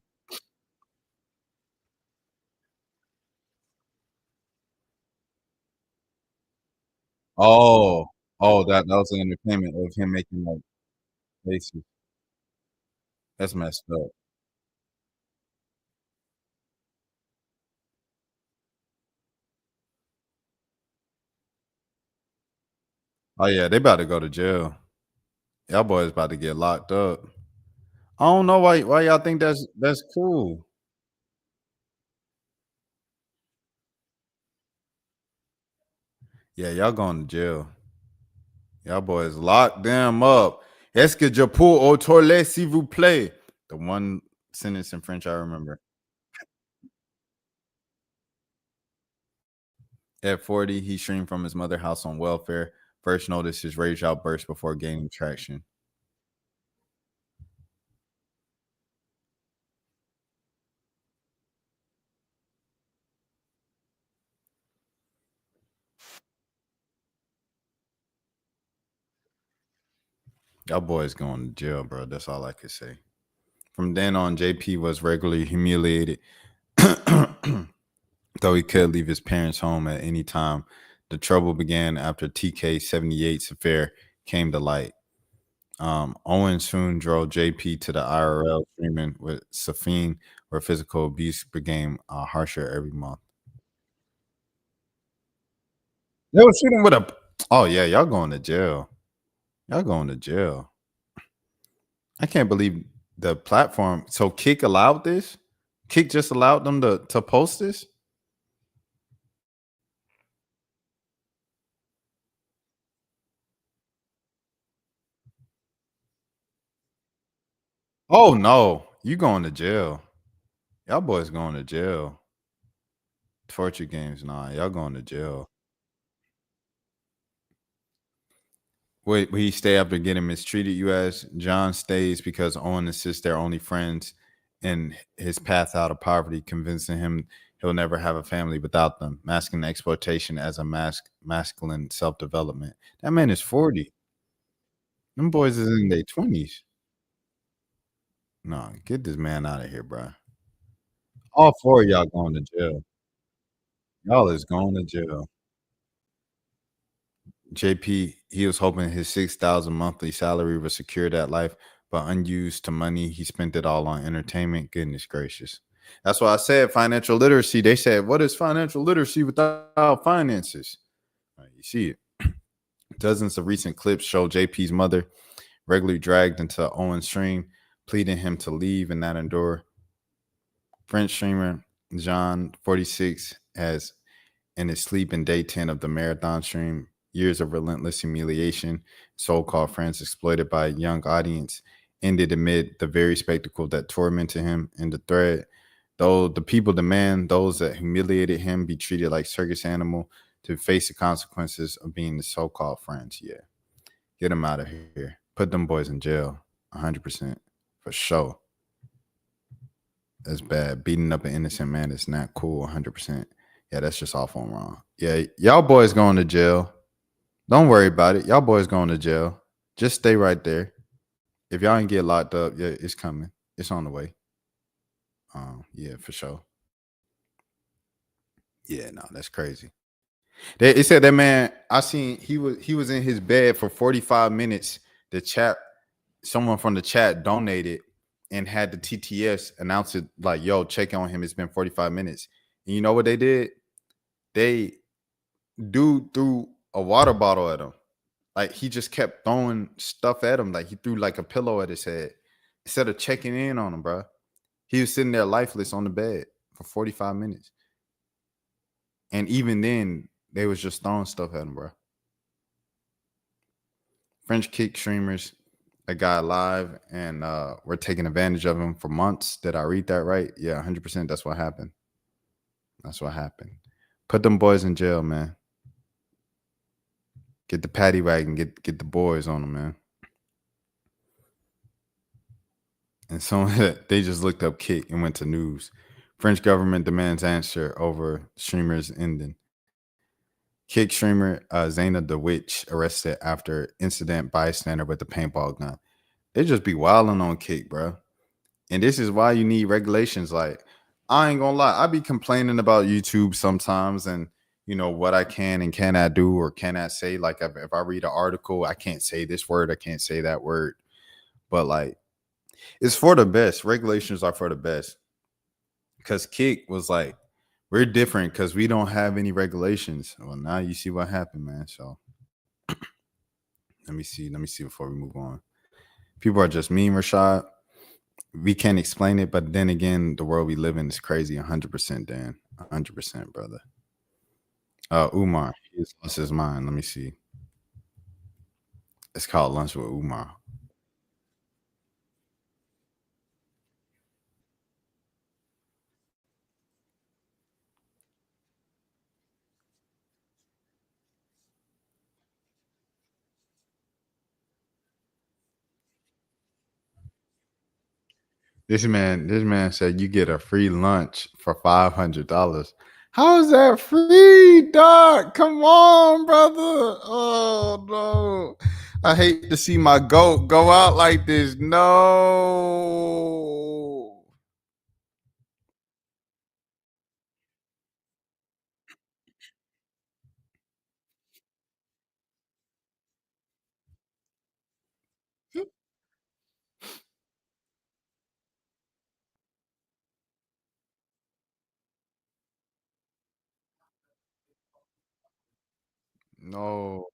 Oh, that was an entertainment of him making like faces. That's messed up. Oh yeah, they about to go to jail. Y'all boys about to get locked up. I don't know why y'all think that's cool. Yeah, y'all going to jail. Y'all boys lock them up. Est-ce que je peux au toilette s'il vous plaît? The one sentence in French I remember. At 40, he streamed from his mother's house on welfare. First noticed his rage outburst before gaining traction. Y'all boys going to jail, bro. That's all I could say. From then on, JP was regularly humiliated. Though he could leave his parents' home at any time, the trouble began after TK78's affair came to light. Owen soon drove JP to the IRL treatment with Safine, where physical abuse became harsher every month. They were shooting with a. Oh yeah, y'all going to jail. Y'all going to jail. I can't believe the platform. So Kick allowed this. Kick just allowed them to post this. Oh no, you going to jail. Y'all boys going to jail. Torture games, nah, y'all going to jail. Wait, will he stay after getting mistreated? You ask. John stays because Owen insists they're only friends in his path out of poverty, convincing him he'll never have a family without them, masking exploitation as a masculine self-development. That man is 40. Them boys is in their 20s. No, get this man out of here, bro. All four of y'all going to jail. Y'all is going to jail. JP, he was hoping his 6,000 monthly salary would secure that life, but unused to money, he spent it all on entertainment. Goodness gracious. That's why I said financial literacy. They said, what is financial literacy without finances? You see it. Dozens of recent clips show JP's mother regularly dragged into Owen's stream, pleading him to leave and not endure. French streamer John 46 has in his sleep in day 10 of the marathon stream, years of relentless humiliation, so-called friends exploited by a young audience, ended amid the very spectacle that tormented him in the thread. Though the people demand those that humiliated him be treated like circus animal to face the consequences of being the so-called friends. Yeah. Get them out of here. Put them boys in jail. 100%. For sure. That's bad. Beating up an innocent man is not cool. 100%. Yeah, that's just awful and wrong. Yeah, y'all boys going to jail. Don't worry about it. Y'all boys going to jail. Just stay right there. If y'all ain't get locked up, yeah, it's coming. It's on the way. Yeah, for sure. Yeah, no, that's crazy. It said that man, I seen he was in his bed for 45 minutes. The chat, someone from the chat donated and had the TTS announce it like, yo, check on him. It's been 45 minutes. And you know what they did? They threw a water bottle at him. Like he just kept throwing stuff at him. Like he threw like a pillow at his head instead of checking in on him, bro. He was sitting there lifeless on the bed for 45 minutes. And even then, they was just throwing stuff at him, bro. French Kick streamers, a guy live, and we're taking advantage of him for months. Did I read that right? Yeah, 100%. That's what happened. That's what happened. Put them boys in jail, man. Get the paddy wagon, get the boys on them, man. And so they just looked up kick and went to news. French government demands answer over streamer's ending. Kick streamer Zaina the Witch arrested after incident bystander with the paintball gun. They just be wilding on kick, bro. And this is why you need regulations. Like, I ain't gonna lie, I be complaining about YouTube sometimes and what I can and cannot do or cannot say. Like if I read an article, I can't say this word, I can't say that word. But like, it's for the best. Regulations are for the best. Because kick was like, we're different because we don't have any regulations. Well, now you see what happened, man. So let me see before we move on. People are just mean, Rashad. We can't explain it, but then again, the world we live in is crazy. 100%, Dan. 100%, brother. Umar, he's lost his mind. Let me see. It's called Lunch with Umar. This man said you get a free lunch for $500. How is that free, dog? Come on, brother. Oh no. I hate to see my goat go out like this. No. No.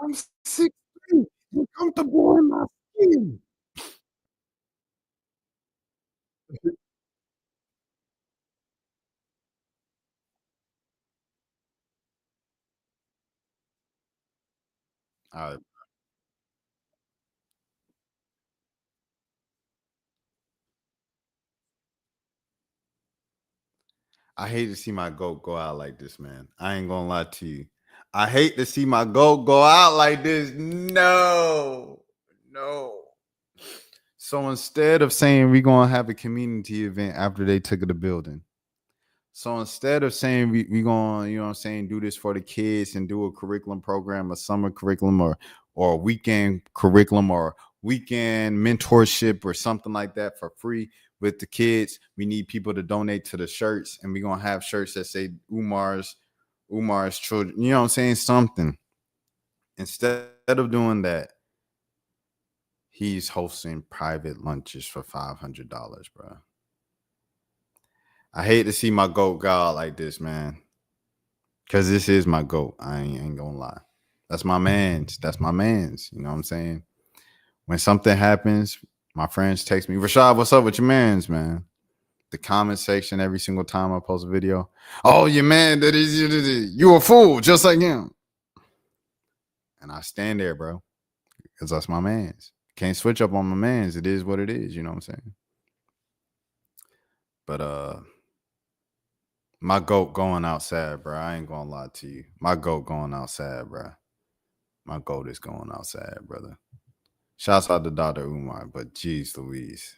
I'm 6'3". You're comfortable in my skin. All right. I hate to see my goat go out like this, man. I ain't gonna lie to you. I hate to see my goat go out like this. No. So instead of saying we're gonna have a community event after they took the building. So instead of saying we gonna, do this for the kids and do a curriculum program, a summer curriculum or a weekend curriculum or weekend mentorship or something like that for free with the kids, we need people to donate to the shirts, and we're gonna have shirts that say Umar's children, you know what I'm saying? Something. Instead of doing that, he's hosting private lunches for $500, bro. I hate to see my goat go out like this, man. Cause this is my goat. I ain't gonna lie. That's my man's. You know what I'm saying? When something happens, my friends text me, Rashad, what's up with your man's, man? The comment section every single time I post a video. Oh, your man, you a fool, just like him. And I stand there, bro. Because that's my man's. Can't switch up on my man's. It is what it is, you know what I'm saying? But my goat going outside, bro. I ain't gonna lie to you. My goat going outside, bro. My goat is going outside, brother. Shouts out to Dr. Umar, but geez Louise,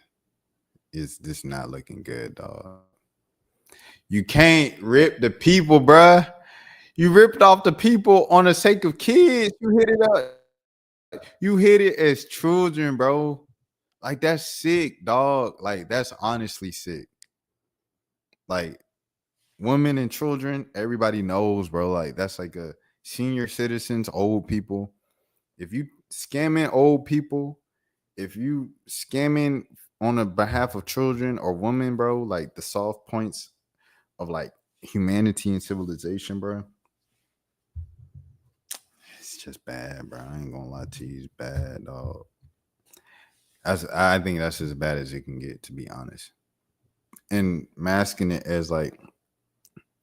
is this not looking good, dog? You can't rip the people, bruh. You ripped off the people on the sake of kids. You hit it up. You hit it as children, bro. Like, that's sick, dog. Like, that's honestly sick. Like, women and children, everybody knows, bro. Like, that's like a senior citizens, old people. If you scamming old people, if you scamming on the behalf of children or women, bro, like the soft points of like humanity and civilization, bro, it's just bad, bro. I ain't gonna lie to you, it's bad, dog. I think that's as bad as it can get, to be honest. And masking it as like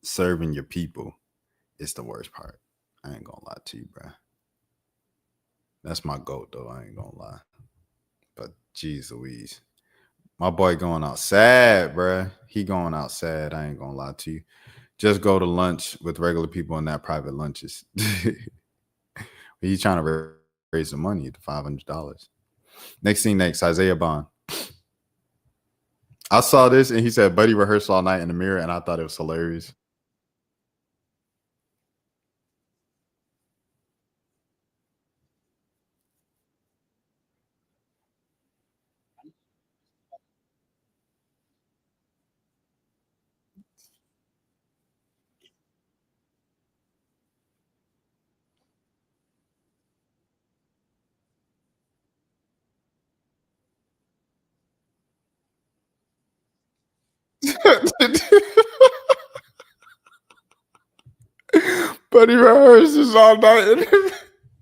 serving your people is the worst part. I ain't gonna lie to you, bro. That's my goat, though. I ain't gonna lie. But geez Louise, my boy going out sad, bro. He going out sad. I ain't gonna lie to you. Just go to lunch with regular people in that private lunches. He's trying to raise the money at the $500. Next thing next, Isaiah Bond. I saw this and he said, buddy rehearsed all night in the mirror, and I thought it was hilarious. But he rehearses all night.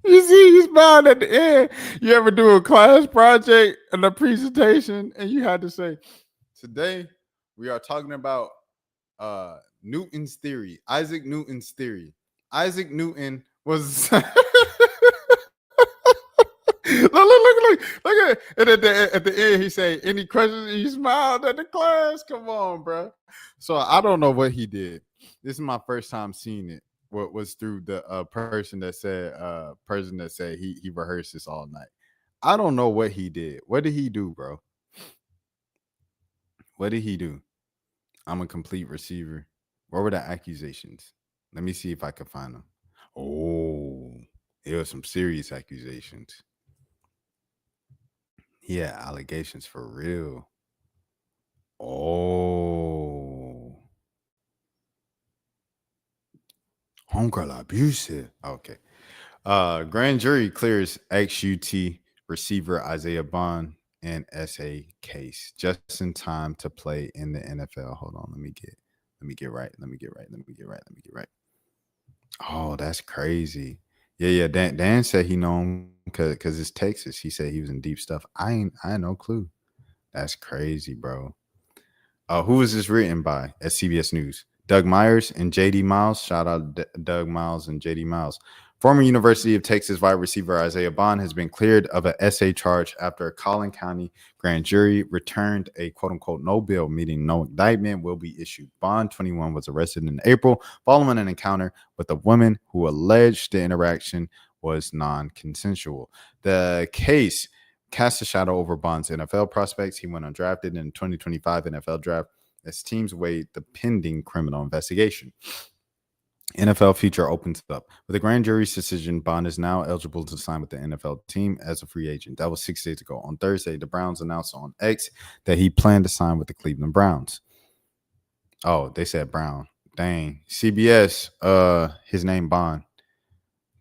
You see, he's smiling at the end. You ever do a class project and a presentation, and you had to say, today we are talking about Newton's theory, Isaac Newton's theory. Isaac Newton was look at it. And at the end, he say, any questions? He smiled at the class. Come on, bro. So I don't know what he did. This is my first time seeing it. What was through the person that said he rehearsed this all night. I don't know what he did. What did he do, bro? What did he do? I'm a complete receiver. What were the accusations? Let me see if I can find them. Oh, there were some serious accusations. Yeah, allegations for real. Oh. Homegirl abusive. Okay. Grand jury clears ex-UT receiver Isaiah Bond and SA case just in time to play in the NFL. Hold on, let me get right. Oh, that's crazy. Yeah. Dan said he know him because it's Texas. He said he was in deep stuff. I had no clue. That's crazy, bro. Who is this written by at CBS News? Doug Myers and JD Miles. Shout out Doug Miles and JD Miles. Former University of Texas wide receiver Isaiah Bond has been cleared of an SA charge after a Collin County grand jury returned a quote-unquote no bill, meaning no indictment will be issued. Bond, 21, was arrested in April following an encounter with a woman who alleged the interaction was non-consensual. The case cast a shadow over Bond's NFL prospects. He went undrafted in the 2025 NFL draft as teams weighed the pending criminal investigation. NFL future opens up. With the grand jury's decision, Bond is now eligible to sign with the NFL team as a free agent. That was 6 days ago. On Thursday, the Browns announced on X that he planned to sign with the Cleveland Browns. Oh, they said Brown. Dang. CBS, his name Bond.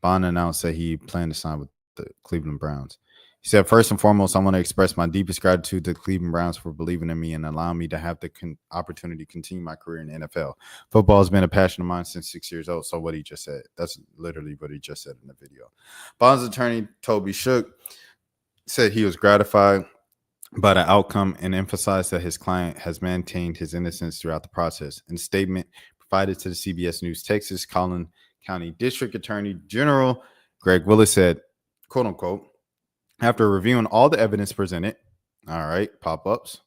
Bond announced that he planned to sign with the Cleveland Browns. He said, first and foremost, I want to express my deepest gratitude to the Cleveland Browns for believing in me and allowing me to have the opportunity to continue my career in the NFL. Football has been a passion of mine since 6 years old. So what he just said, that's literally what he just said in the video. Bond's attorney, Toby Shook, said he was gratified by the outcome and emphasized that his client has maintained his innocence throughout the process. In a statement provided to the CBS News Texas, Collin County District Attorney General Greg Willis said, quote unquote, after reviewing all the evidence presented, all right, pop-ups,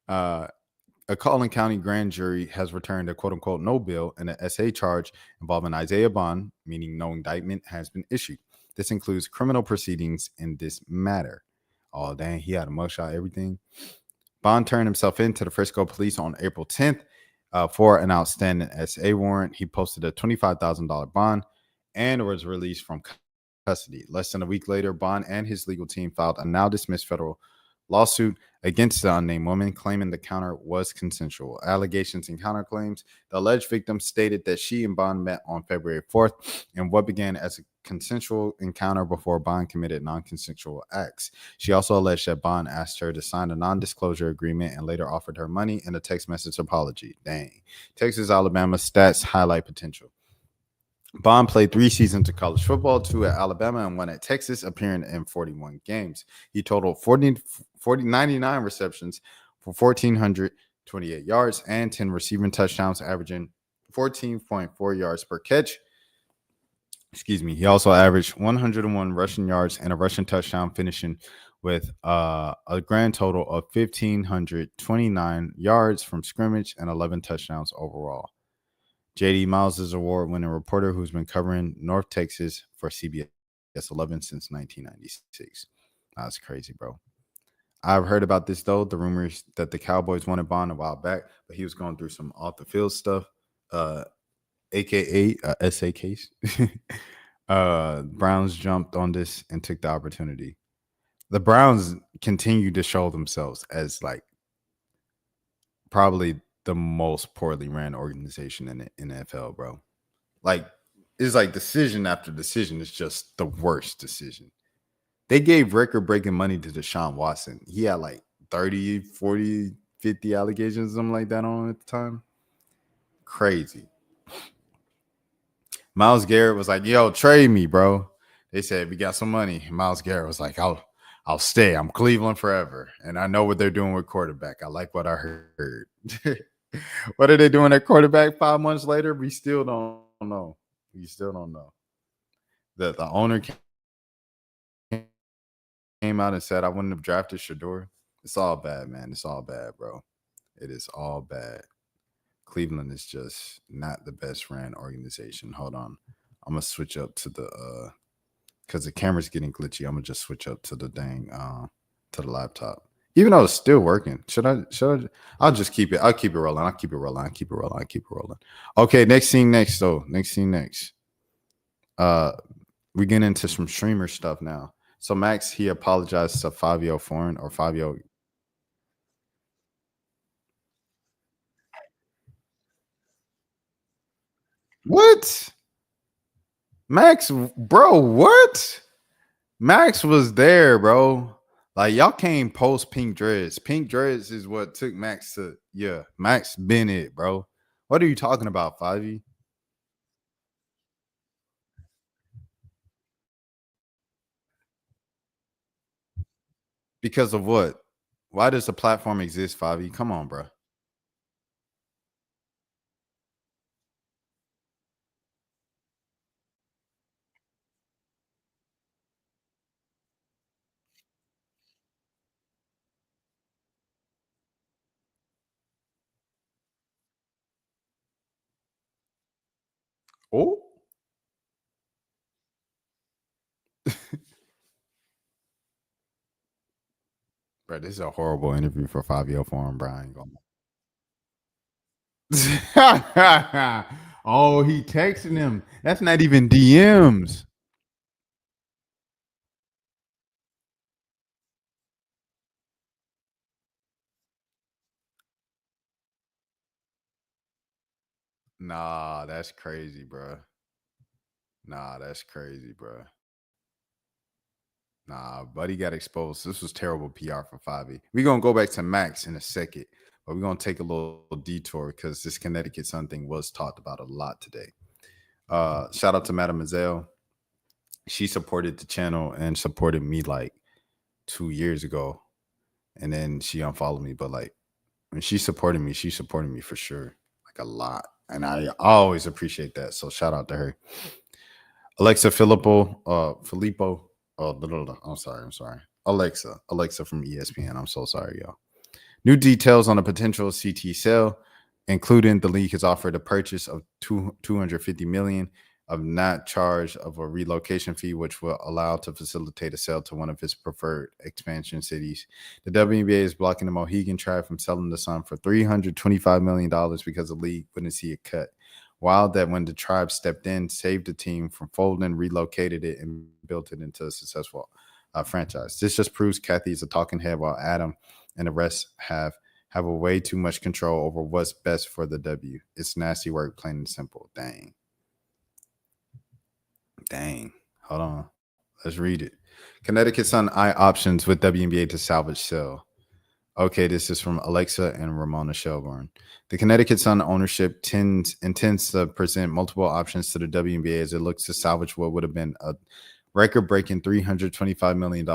a Collin County grand jury has returned a quote-unquote no bill and an SA charge involving Isaiah Bond, meaning no indictment has been issued. This includes criminal proceedings in this matter. Oh, dang, he had a mugshot, everything. Bond turned himself in to the Frisco police on April 10th for an outstanding SA warrant. He posted a $25,000 bond and was released from custody. Less than a week later, Bond and his legal team filed a now dismissed federal lawsuit against the unnamed woman, claiming the encounter was consensual. Allegations and counterclaims. The alleged victim stated that she and Bond met on February 4th in what began as a consensual encounter before Bond committed non-consensual acts. She also alleged that Bond asked her to sign a non-disclosure agreement and later offered her money and a text message apology. Dang. Texas, Alabama stats highlight potential. Bond played 3 seasons of college football, 2 at Alabama and 1 at Texas, appearing in 41 games. He totaled 99 receptions for 1,428 yards and 10 receiving touchdowns, averaging 14.4 yards per catch. He also averaged 101 rushing yards and a rushing touchdown, finishing with a grand total of 1,529 yards from scrimmage and 11 touchdowns overall. J.D. Miles is an award-winning reporter who's been covering North Texas for CBS 11 since 1996. That's crazy, bro. I've heard about this, though, the rumors that the Cowboys wanted Bond a while back, but he was going through some off-the-field stuff, a.k.a. a SA case. Browns jumped on this and took the opportunity. The Browns continue to show themselves as, like, probably the most poorly ran organization in the NFL, bro. Like, it's like decision after decision. It's just the worst decision. They gave record-breaking money to Deshaun Watson. He had like 30, 40, 50 allegations, something like that on at the time. Crazy. Myles Garrett was like, yo, trade me, bro. They said, we got some money. Myles Garrett was like, I'll stay. I'm Cleveland forever. And I know what they're doing with quarterback. I like what I heard. What are they doing at quarterback 5 months later? We still don't know. The owner came out and said, I wouldn't have drafted Shador. It's all bad, man. It's all bad, bro. It is all bad. Cleveland is just not the best ran organization. Hold on. I'm going to switch up to the because the camera's getting glitchy. I'm going to just switch up to the to the laptop. Even though it's still working. Should I? I'll just keep it. I'll keep it rolling. Okay, next scene next. We get into some streamer stuff now. So Max, he apologized to Fabio Foreign or Fabio. What? Max, bro, what? Max was there, bro. Like, y'all came post Pink Dreads. Pink Dreads is what took Max to, Max been it, bro. What are you talking about, Fivey? Because of what? Why does the platform exist, Fivey? Come on, bro. Oh. Bro, this is a horrible interview for Fabio Foreign, Brian. Oh, he texting him. That's not even DMs. Nah, that's crazy, bro. Nah, Buddy got exposed. This was terrible PR for Fabi. We're going to go back to Max in a second, but we're going to take a little detour because this Connecticut Sun thing was talked about a lot today. Shout out to Mademoiselle. She supported the channel and supported me like 2 years ago. And then she unfollowed me. But like when she supported me for sure. Like a lot. And I always appreciate that. So shout out to her. Alexa Filippo. I'm sorry. Alexa from ESPN. I'm so sorry, y'all. New details on a potential CT sale, including the league has offered a purchase of $250 million of not charge of a relocation fee, which will allow to facilitate a sale to one of his preferred expansion cities. The WNBA is blocking the Mohegan Tribe from selling the Sun for $325 million because the league wouldn't see a cut. Wild that when the tribe stepped in, saved the team from folding, relocated it, and built it into a successful franchise. This just proves Kathy is a talking head, while Adam and the rest have a way too much control over what's best for the W. It's nasty work, plain and simple. Dang. Hold on. Let's read it. Connecticut Sun eye options with WNBA to salvage sale. Okay, this is from Alexa and Ramona Shelburne. The Connecticut Sun ownership intends to present multiple options to the WNBA as it looks to salvage what would have been a record-breaking $325 million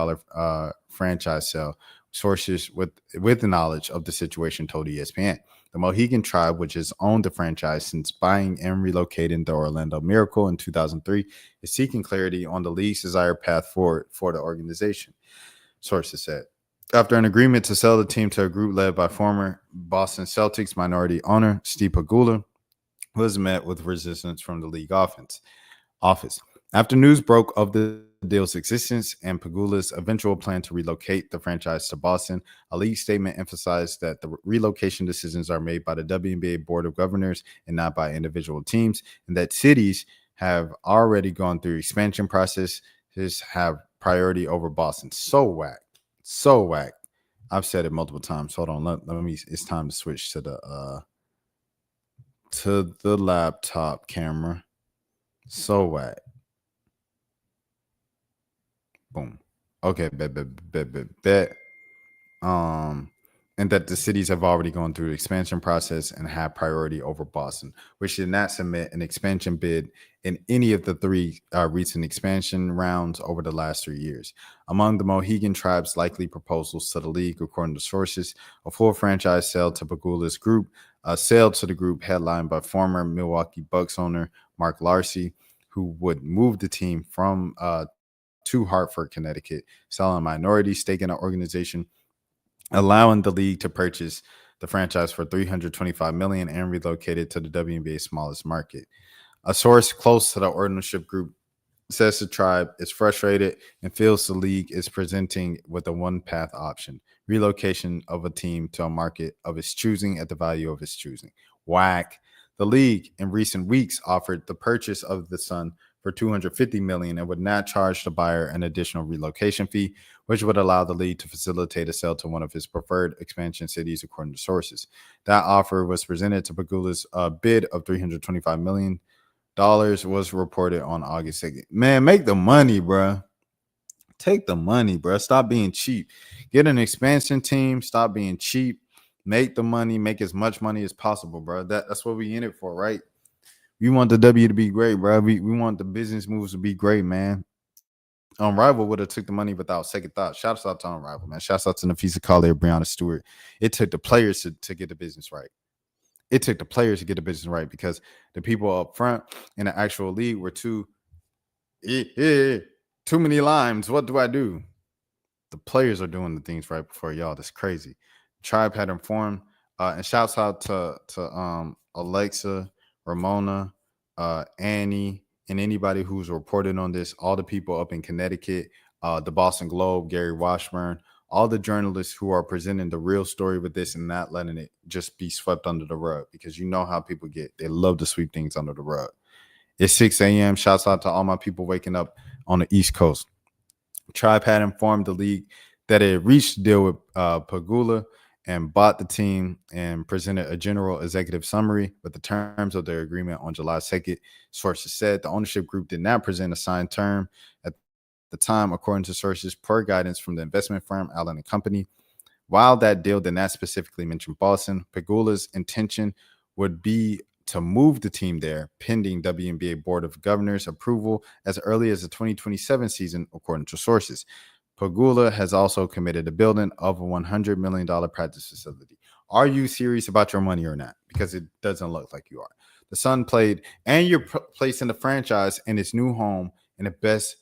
franchise sale. Sources with the knowledge of the situation told ESPN. The Mohegan Tribe, which has owned the franchise since buying and relocating the Orlando Miracle in 2003, is seeking clarity on the league's desired path forward for the organization, sources said. After an agreement to sell the team to a group led by former Boston Celtics minority owner Steve Pagula, was met with resistance from the league office. After news broke of the deal's existence and Pagula's eventual plan to relocate the franchise to Boston, a league statement emphasized that the relocation decisions are made by the WNBA Board of Governors and not by individual teams, and that cities have already gone through expansion processes, have priority over Boston. So whack. I've said it multiple times. Hold on, let me. It's time to switch to the laptop camera. So whack. Boom. Okay, bet. And that the cities have already gone through the expansion process and have priority over Boston, which did not submit an expansion bid in any of the three recent expansion rounds over the last 3 years. Among the Mohegan Tribe's likely proposals to the league, according to sources, a full franchise sale to Pagula's group, a sale to the group headlined by former Milwaukee Bucks owner Mark Larcy, who would move the team from to Hartford, Connecticut, selling a minority stake in the organization, allowing the league to purchase the franchise for $325 million and relocate it to the WNBA's smallest market. A source close to the ownership group says the tribe is frustrated and feels the league is presenting with a one-path option: relocation of a team to a market of its choosing at the value of its choosing. Whack. The league in recent weeks offered the purchase of the Sun for $250 million and would not charge the buyer an additional relocation fee, which would allow the league to facilitate a sale to one of his preferred expansion cities, according to sources. That offer was presented to Pagula's bid of $325 million was reported on August 2nd. Man, make the money, bro. Take the money, bro. Stop being cheap. Get an expansion team. Stop being cheap. Make the money. Make as much money as possible, bro. That's what we in it for, right? We want the W to be great, bro. We want the business moves to be great, man. Rival would have took the money without second thought. Shouts out to Rival, man. Shouts out to Nafisa Collier, Breonna Stewart. It took the players to get the business right. It took the players to get the business right because the people up front in the actual league were too many limes. What do I do? The players are doing the things right before y'all. That's crazy. Tribe had informed, and shouts out to Alexa, Ramona, Annie, and anybody who's reported on this, all the people up in Connecticut, the Boston Globe, Gary Washburn, all the journalists who are presenting the real story with this and not letting it just be swept under the rug, because you know how people get. They love to sweep things under the rug. It's 6 a.m. Shouts out to all my people waking up on the East Coast. Tribe had informed the league that it reached a deal with Pagula and bought the team and presented a general executive summary with the terms of their agreement on July 2nd. Sources said the ownership group did not present a signed term at the time, according to sources, per guidance from the investment firm Allen & Company. While that deal did not specifically mention Boston, Pagula's intention would be to move the team there pending WNBA Board of Governors approval as early as the 2027 season, according to sources. Pagula has also committed a building of a $100 million practice facility. Are you serious about your money or not? Because it doesn't look like you are. The Sun played, and you're placing the franchise in its new home in the best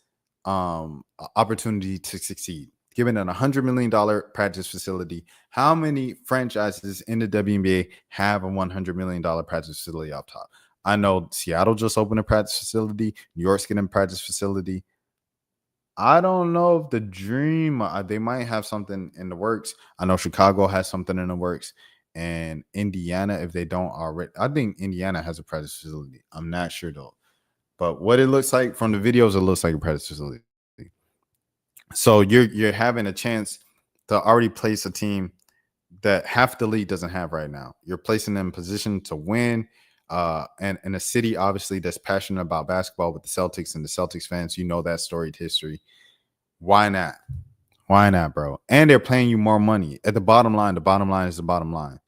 opportunity to succeed. Given a $100 million practice facility, how many franchises in the WNBA have a $100 million practice facility up top? I know Seattle just opened a practice facility. New York's getting a practice facility. I don't know if the dream, they might have something in the works. I know Chicago has something in the works. And Indiana, if they don't already, I think Indiana has a practice facility. I'm not sure though. But what it looks like from the videos, it looks like a practice facility. So you're having a chance to already place a team that half the league doesn't have right now. You're placing them in position to win. And in a city, obviously, that's passionate about basketball with the Celtics and the Celtics fans, you know that storied history. Why not? Why not, bro? And they're paying you more money. At the bottom line is the bottom line.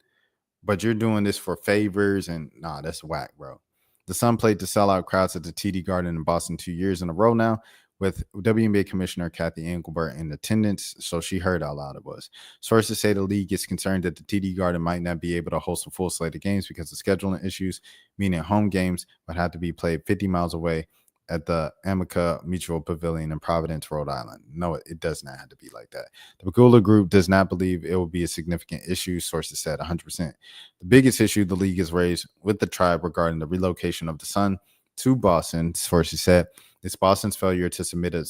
But you're doing this for favors, and nah, that's whack, bro. The Sun played to sellout crowds at the TD Garden in Boston 2 years in a row now, with WNBA Commissioner Kathy Engelbert in attendance, so she heard how loud it was. Sources say the league is concerned that the TD Garden might not be able to host a full slate of games because of scheduling issues, meaning home games would have to be played 50 miles away at the Amica Mutual Pavilion in Providence, Rhode Island. No, it does not have to be like that. The Pagula Group does not believe it will be a significant issue, sources said 100%. The biggest issue the league has raised with the tribe regarding the relocation of the Sun to Boston, sources said, is Boston's failure to submit an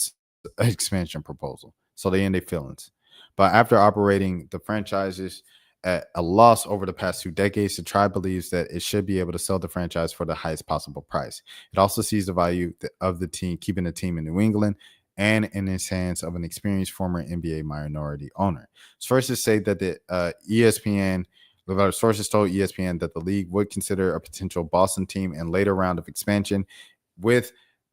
expansion proposal. So they in their feelings. But after operating the franchises at a loss over the past 2 decades, the tribe believes that it should be able to sell the franchise for the highest possible price. It also sees the value of the team, keeping the team in New England and in its hands of an experienced former NBA minority owner. Sources say that the sources told ESPN that the league would consider a potential Boston team in later round of expansion, with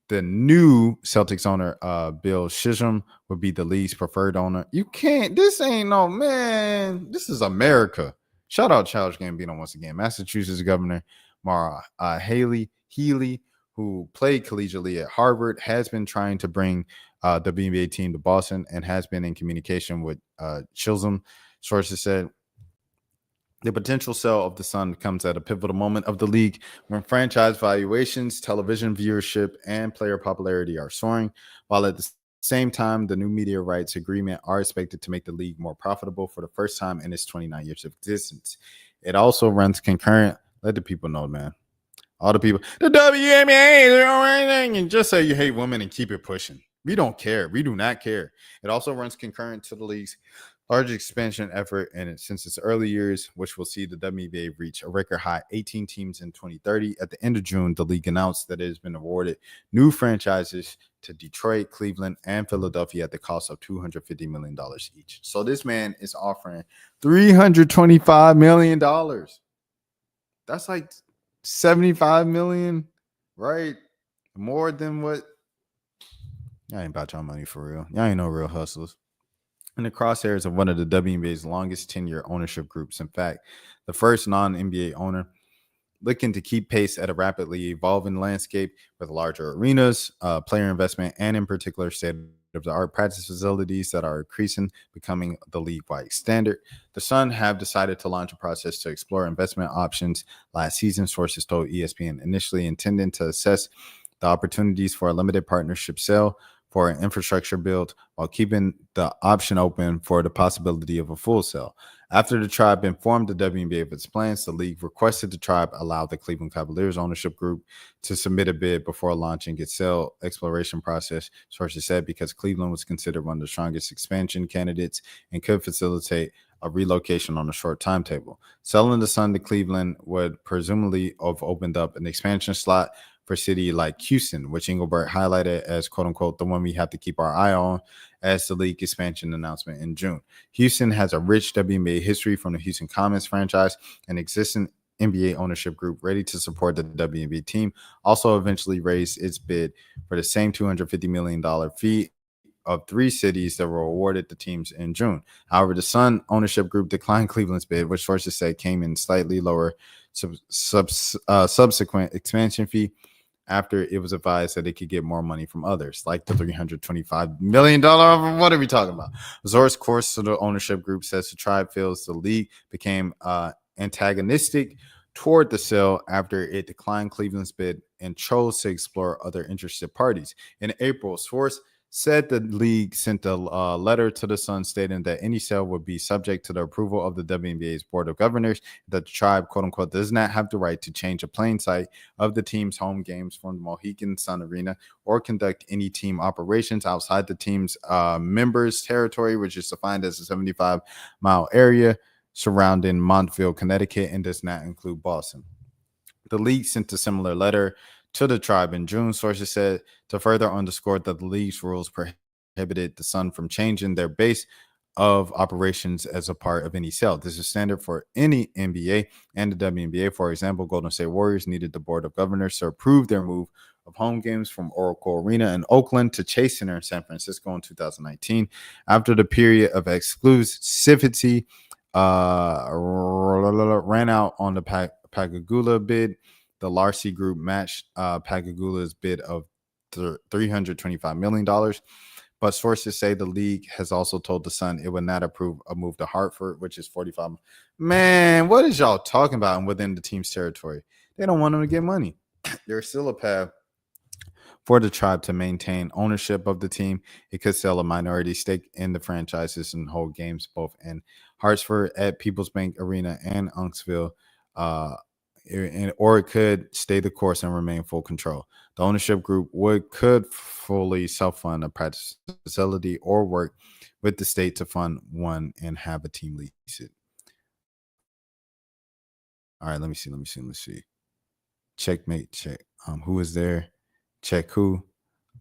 the new Celtics owner, Bill Chisholm, would be the league's preferred owner. You can't. This ain't no man. This is America. Shout out Childish Gambino once again. Massachusetts Governor Mara Healey, who played collegiately at Harvard, has been trying to bring the WNBA team to Boston and has been in communication with Chisholm. Sources said the potential sale of the Sun comes at a pivotal moment of the league when franchise valuations, television viewership, and player popularity are soaring, while at the same time, the new media rights agreement are expected to make the league more profitable for the first time in its 29 years of existence. It also runs concurrent. Let the people know, man. All the people, the WNBA is everything, and just say you hate women and keep it pushing. We don't care. We do not care. It also runs concurrent to the league's large expansion effort, and since its early years, which will see the WNBA reach a record high 18 teams in 2030. At the end of June, the league announced that it has been awarded new franchises to Detroit, Cleveland, and Philadelphia at the cost of $250 million each. So this man is offering $325 million. That's like $75 million, right? More than what? Y'all ain't about y'all money for real. Y'all ain't no real hustlers. In the crosshairs of one of the WNBA's longest tenure ownership groups. In fact, the first non-NBA owner looking to keep pace at a rapidly evolving landscape with larger arenas, player investment, and in particular state-of-the-art practice facilities that are increasing, becoming the league-wide standard. The Sun have decided to launch a process to explore investment options last season, sources told ESPN, initially intending to assess the opportunities for a limited partnership sale for an infrastructure build while keeping the option open for the possibility of a full sale. After the tribe informed the WNBA of its plans, the league requested the tribe allow the Cleveland Cavaliers ownership group to submit a bid before launching its sale exploration process, sources said, because Cleveland was considered one of the strongest expansion candidates and could facilitate a relocation on a short timetable. Selling the Sun to Cleveland would presumably have opened up an expansion slot for a city like Houston, which Engelbert highlighted as, quote unquote, the one we have to keep our eye on as the league expansion announcement in June. Houston has a rich WNBA history from the Houston Comets franchise, an existing NBA ownership group ready to support the WNBA team, also eventually raised its bid for the same $250 million fee of 3 cities that were awarded the teams in June. However, the Sun ownership group declined Cleveland's bid, which sources say came in slightly lower subsequent expansion fee after it was advised that it could get more money from others, like the $325 million. What are we talking about? Source course to the ownership group says the tribe feels the league became antagonistic toward the sale after it declined Cleveland's bid and chose to explore other interested parties. In April, Source said the league sent a letter to the Sun stating that any sale would be subject to the approval of the WNBA's Board of Governors, that the tribe, quote unquote, does not have the right to change a playing site of the team's home games from the Mohegan Sun Arena or conduct any team operations outside the team's members' territory, which is defined as a 75-mile area surrounding Montville, Connecticut, and does not include Boston. The league sent a similar letter to the tribe in June, sources said, to further underscore that the league's rules prohibited the Sun from changing their base of operations as a part of any sale. This is standard for any NBA and the WNBA. For example, Golden State Warriors needed the Board of Governors to approve their move of home games from Oracle Arena in Oakland to Chase Center in San Francisco in 2019. After the period of exclusivity ran out on the Pagagula bid, the Larcy Group matched Pagagula's bid of $325 million. But sources say the league has also told the Sun it would not approve a move to Hartford, which is 45. Man, what is y'all talking about? And within the team's territory, they don't want them to get money. There's still a path for the tribe to maintain ownership of the team. It could sell a minority stake in the franchises and hold games both in Hartford at People's Bank Arena and Unksville, or it could stay the course and remain full control. The ownership group could fully self-fund a practice facility or work with the state to fund one and have a team lease it. All right, let me see. Checkmate, check. Who is there? Check who?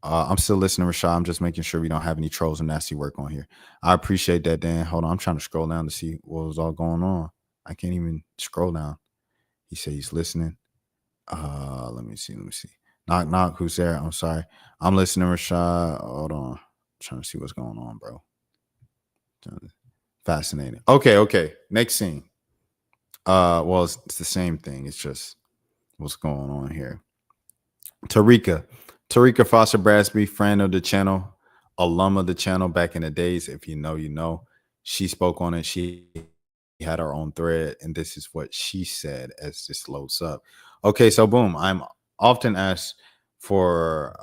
I'm still listening, Rashad. I'm just making sure we don't have any trolls and nasty work on here. I appreciate that, Dan. Hold on. I'm trying to scroll down to see what was all going on. I can't even scroll down. He said he's listening. Let me see. Knock, knock. Who's there? I'm sorry. I'm listening, Rashad. Hold on. I'm trying to see what's going on, bro. Fascinating. Okay. Next scene. Well, it's the same thing. It's just what's going on here. Tarika Foster Brasby, friend of the channel, alum of the channel back in the days. If you know, you know. She spoke on it. She had her own thread, and this is what she said as this loads up. Okay, so boom. I'm often asked for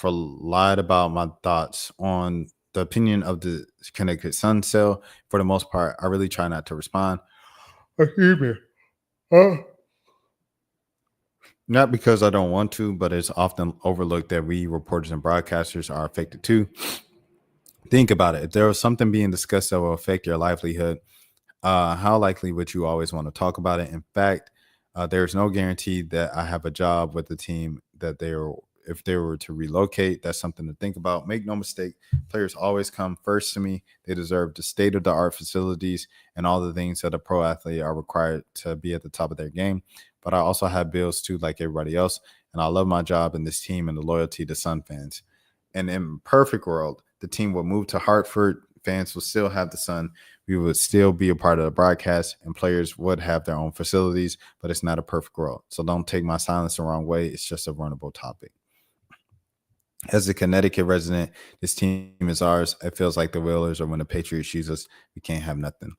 lied about my thoughts on the opinion of the Connecticut Sun sale. For the most part, I really try not to respond. Excuse me. Not because I don't want to, but it's often overlooked that we reporters and broadcasters are affected too. Think about it. If there was something being discussed that will affect your livelihood, how likely would you always want to talk about it? In fact, there's no guarantee that I have a job with the team that if they were to relocate. That's something to think about. Make no mistake, players always come first to me. They deserve the state-of-the-art facilities and all the things that a pro athlete are required to be at the top of their game. But I also have bills too, like everybody else. And I love my job and this team and the loyalty to Sun fans. And in a perfect world, the team will move to Hartford. Fans will still have the Sun. We would still be a part of the broadcast, and players would have their own facilities, but it's not a perfect world. So don't take my silence the wrong way. It's just a runnable topic. As a Connecticut resident, this team is ours. It feels like the Whalers, or when the Patriots use us, we can't have nothing.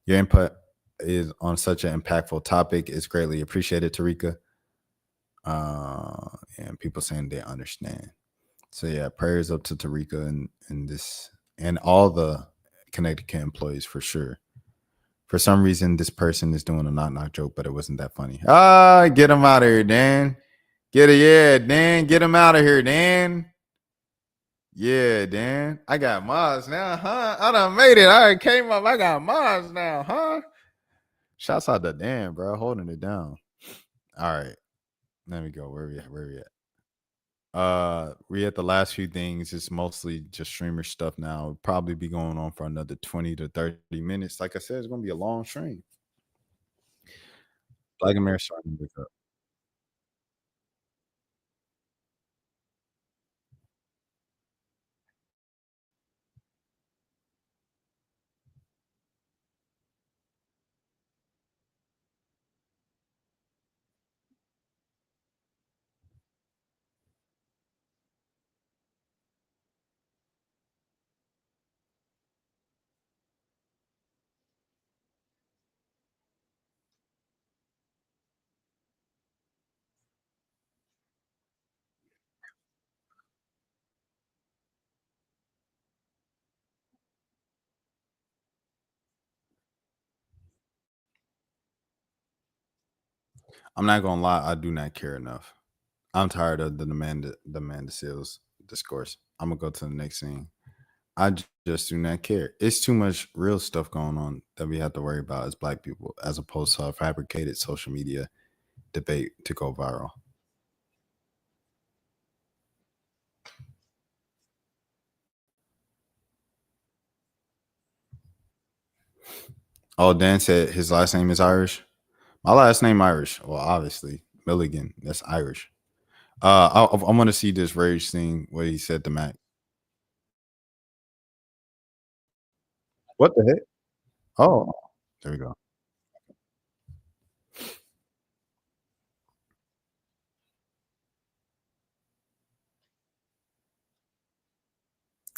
Your input is on such an impactful topic is greatly appreciated, Tarika. And people saying they understand. So yeah, prayers up to Tarika and this and all the Connecticut employees for sure. For some reason, this person is doing a knock joke, but it wasn't that funny. Get him out of here, Dan. Dan. Get him out of here, Dan. Yeah, Dan. I got mods now, huh? I done made it. I came up. I got mods now, huh? Shouts out to Dan, bro, holding it down. All right. Let me go. Where we at? We at the last few things. It's mostly just streamer stuff now. It'll probably be going on for another 20 to 30 minutes. Like I said, it's gonna be a long stream. Black America starting to pick up. I'm not gonna lie, I do not care enough. I'm tired of the Amanda Seals discourse. I'm gonna go to the next scene. I just do not care. It's too much real stuff going on that we have to worry about as Black people, as opposed to a fabricated social media debate to go viral. Oh, Dan said his last name is Irish. My last name Irish. Well, obviously Milligan. That's Irish. I want to see this rage thing where he said to Mac. What the heck? Oh, there we go.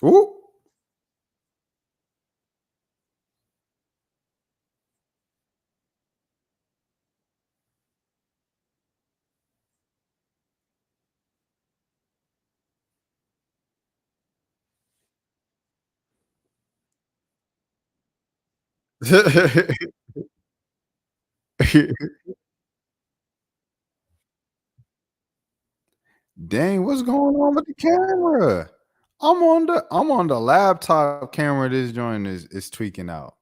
Ooh. Dang, what's going on with the camera? I'm on the laptop camera. This joint is tweaking out.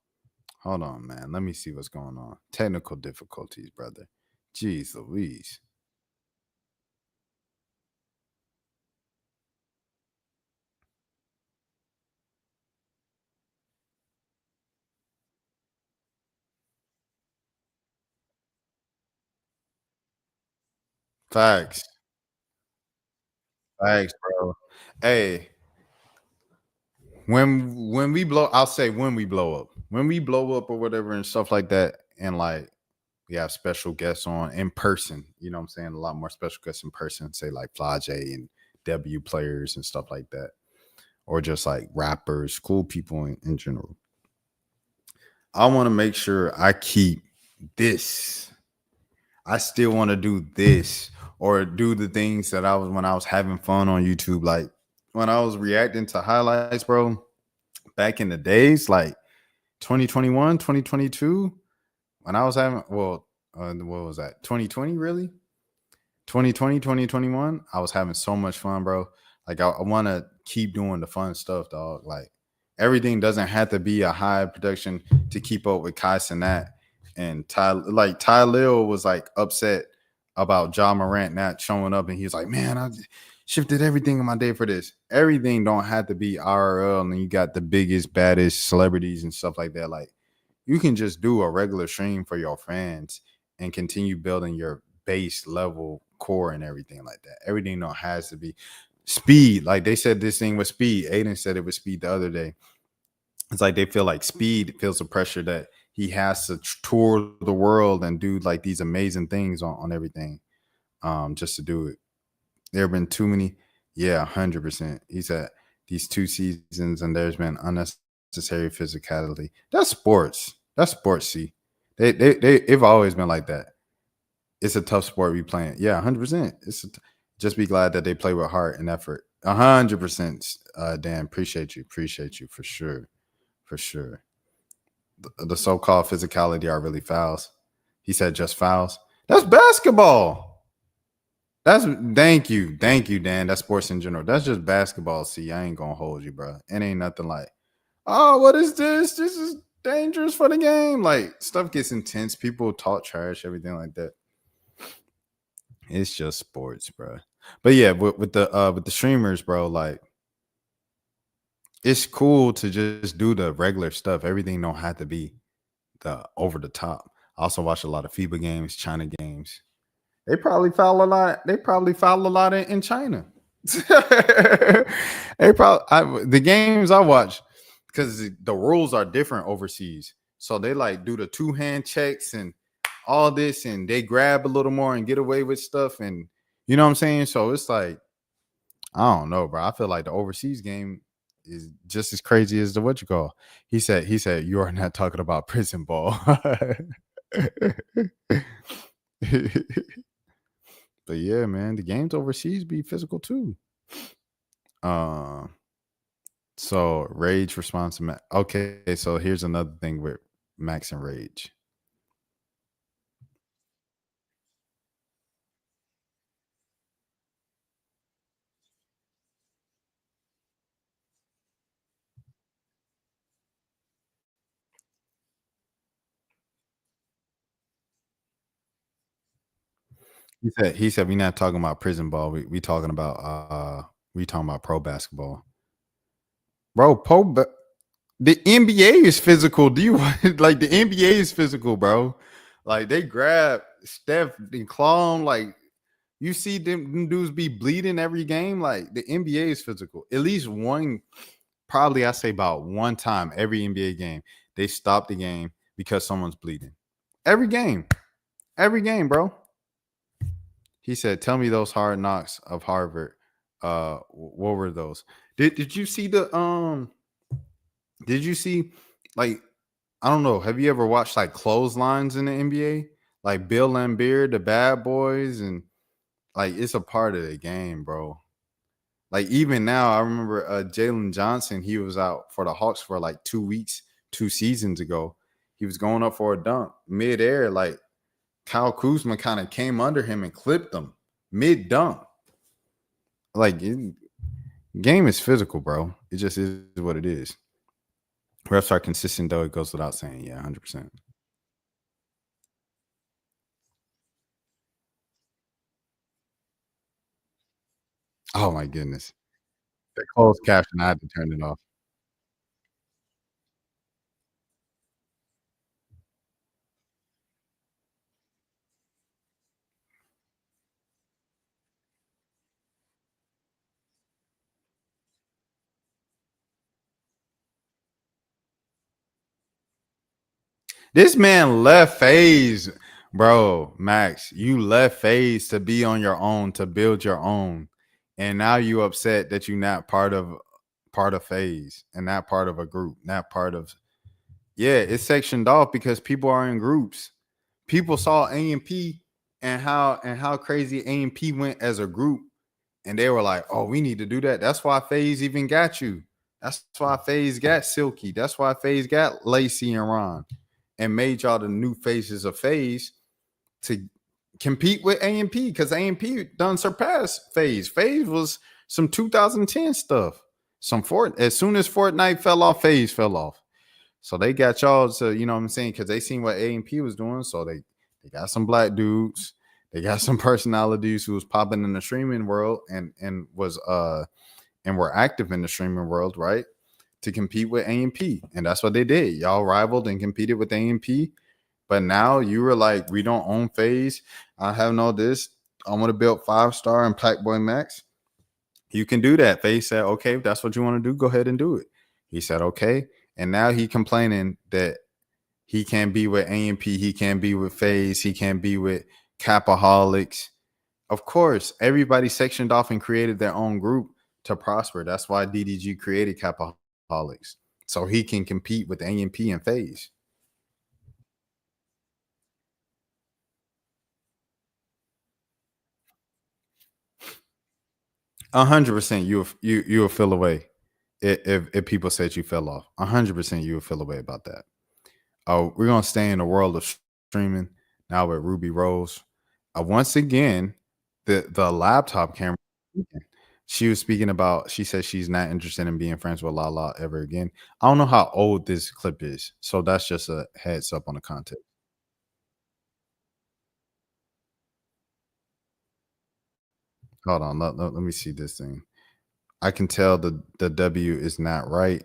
Hold on, man. Let me see what's going on. Technical difficulties, brother. Jeez Louise. Facts. Facts, bro. Hey, when we blow, I'll say when we blow up. When we blow up or whatever and stuff like that, and like we have special guests on in person, you know what I'm saying? A lot more special guests in person, say like Plaza and W players and stuff like that. Or just like rappers, cool people in general. I want to make sure I keep this. I still want to do this or do the things that I was when I was having fun on YouTube. Like when I was reacting to highlights, bro, back in the days, like 2021, 2022, when I was having, what was that? 2020, really? 2020, 2021, I was having so much fun, bro. Like I want to keep doing the fun stuff, dog. Like everything doesn't have to be a high production to keep up with Kai Cenat and Ty Lil was like upset about Ja Morant not showing up, and he was like, "Man, I shifted everything in my day for this." Everything don't have to be IRL, and you got the biggest, baddest celebrities and stuff like that. Like you can just do a regular stream for your fans and continue building your base level core and everything like that. Everything don't has to be speed. Like they said this thing was speed. Aiden said it was speed the other day. It's like they feel like speed feels the pressure that he has to tour the world and do like these amazing things on everything just to do it. There have been too many. Yeah, 100%. He said these 2 seasons and there's been unnecessary physicality. That's sports. That's sports. See, they've always been like that. It's a tough sport we playing. Yeah, 100%. Just be glad that they play with heart and effort. 100%. Dan, appreciate you for sure. For sure. The so-called physicality are really fouls. He said just fouls. That's basketball. Thank you, Dan. That's sports in general. That's just basketball. See, I ain't gonna hold you, bro. It ain't nothing like, oh, what is this? This is dangerous for the game. Like stuff gets intense. People talk trash, everything like that. It's just sports, bro. But yeah, with the streamers, bro, like it's cool to just do the regular stuff. Everything don't have to be the over the top. I also watch a lot of FIBA games, China games. They probably foul a lot. They probably foul a lot in China. The games I watch, because the rules are different overseas. So they like do the 2-hand checks and all this, and they grab a little more and get away with stuff. And you know what I'm saying? So it's like, I don't know, bro. I feel like the overseas game is just as crazy as the what you call. He said, you are not talking about prison ball. But yeah, man, the games overseas be physical too. So Rage responds to Max. Okay, so here's another thing with Max and Rage. He said we're not talking about prison ball. We talking about pro basketball. Bro, the NBA is physical. Do you like the NBA is physical, bro? Like they grab Steph and claw him. Like you see them dudes be bleeding every game. Like the NBA is physical. At least one, probably I say about one time every NBA game, they stop the game because someone's bleeding. Every game, bro. He said, "Tell me those hard knocks of Harvard. What were those? Did you see the Did you see like I don't know? Have you ever watched like clotheslines in the NBA? Like Bill Laimbeer, the Bad Boys, and like it's a part of the game, bro. Like even now, I remember Jalen Johnson. He was out for the Hawks for like 2 weeks, 2 seasons ago. He was going up for a dunk midair, like Kyle Kuzma kind of came under him and clipped him mid dunk. Like game is physical, bro. It just is what it is. Refs are consistent, though. It goes without saying. Yeah, 100%. Oh my goodness. The closed caption, I had to turn it off. This man left phase, bro. Max, you left phase to be on your own, to build your own, and now you upset that you're not part of phase and not part of a group, not part of. Yeah, it's sectioned off because people are in groups. People saw A&P and how crazy A&P went as a group, and they were like, "Oh, we need to do that." That's why Phase even got you. That's why Phase got Silky. That's why Phase got Lacey and Ron, and made y'all the new faces of Phase to compete with A&P because A&P done surpassed Phase. Phase was some 2010 stuff. As soon as Fortnite fell off, Phase fell off. So they got y'all to, you know what I'm saying? Because they seen what A&P was doing. So they got some black dudes. They got some personalities who was popping in the streaming world and were active in the streaming world, right? To compete with A&P. And that's what they did. Y'all rivaled and competed with A&P. But now you were like, we don't own Phase. I have no this. I want to build 5-star and Pac Boy Max. You can do that. Phase said, okay, if that's what you want to do, go ahead and do it. He said, okay. And now he complaining that he can't be with A&P, he can't be with Phase, he can't be with Capaholics. Of course, everybody sectioned off and created their own group to prosper. That's why DDG created Capaholics, so he can compete with A&P and Phase. %, you'll feel away if people said you fell off. 100% you'll feel away about that. We're gonna stay in the world of streaming now with Ruby Rose. Once again, the laptop camera. She was speaking about. She said she's not interested in being friends with Lala ever again. I don't know how old this clip is, so that's just a heads up on the content. Hold on, let me see this thing. I can tell the W is not right.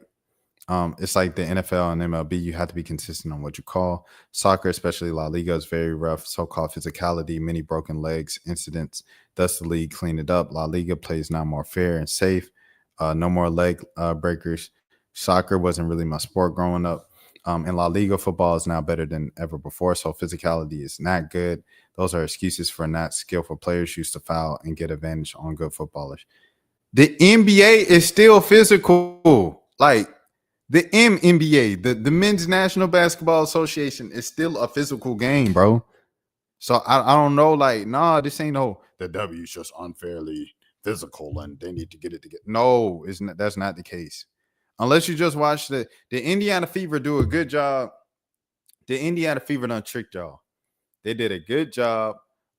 It's like the NFL and MLB. You have to be consistent on what you call. Soccer, especially La Liga, is very rough. So-called physicality, many broken legs, incidents. Thus, the league cleaned it up. La Liga plays now more fair and safe. No more leg breakers. Soccer wasn't really my sport growing up. And La Liga football is now better than ever before. So physicality is not good. Those are excuses for not skillful players used to foul and get advantage on good footballers. The NBA is still physical. Like, the NBA, the Men's National Basketball Association, is still a physical game, bro. So I don't know, like, nah, this ain't the W is just unfairly physical and they need to get it together. No, that's not the case. Unless you just watch the Indiana Fever do a good job. The Indiana Fever done tricked y'all. They did a good job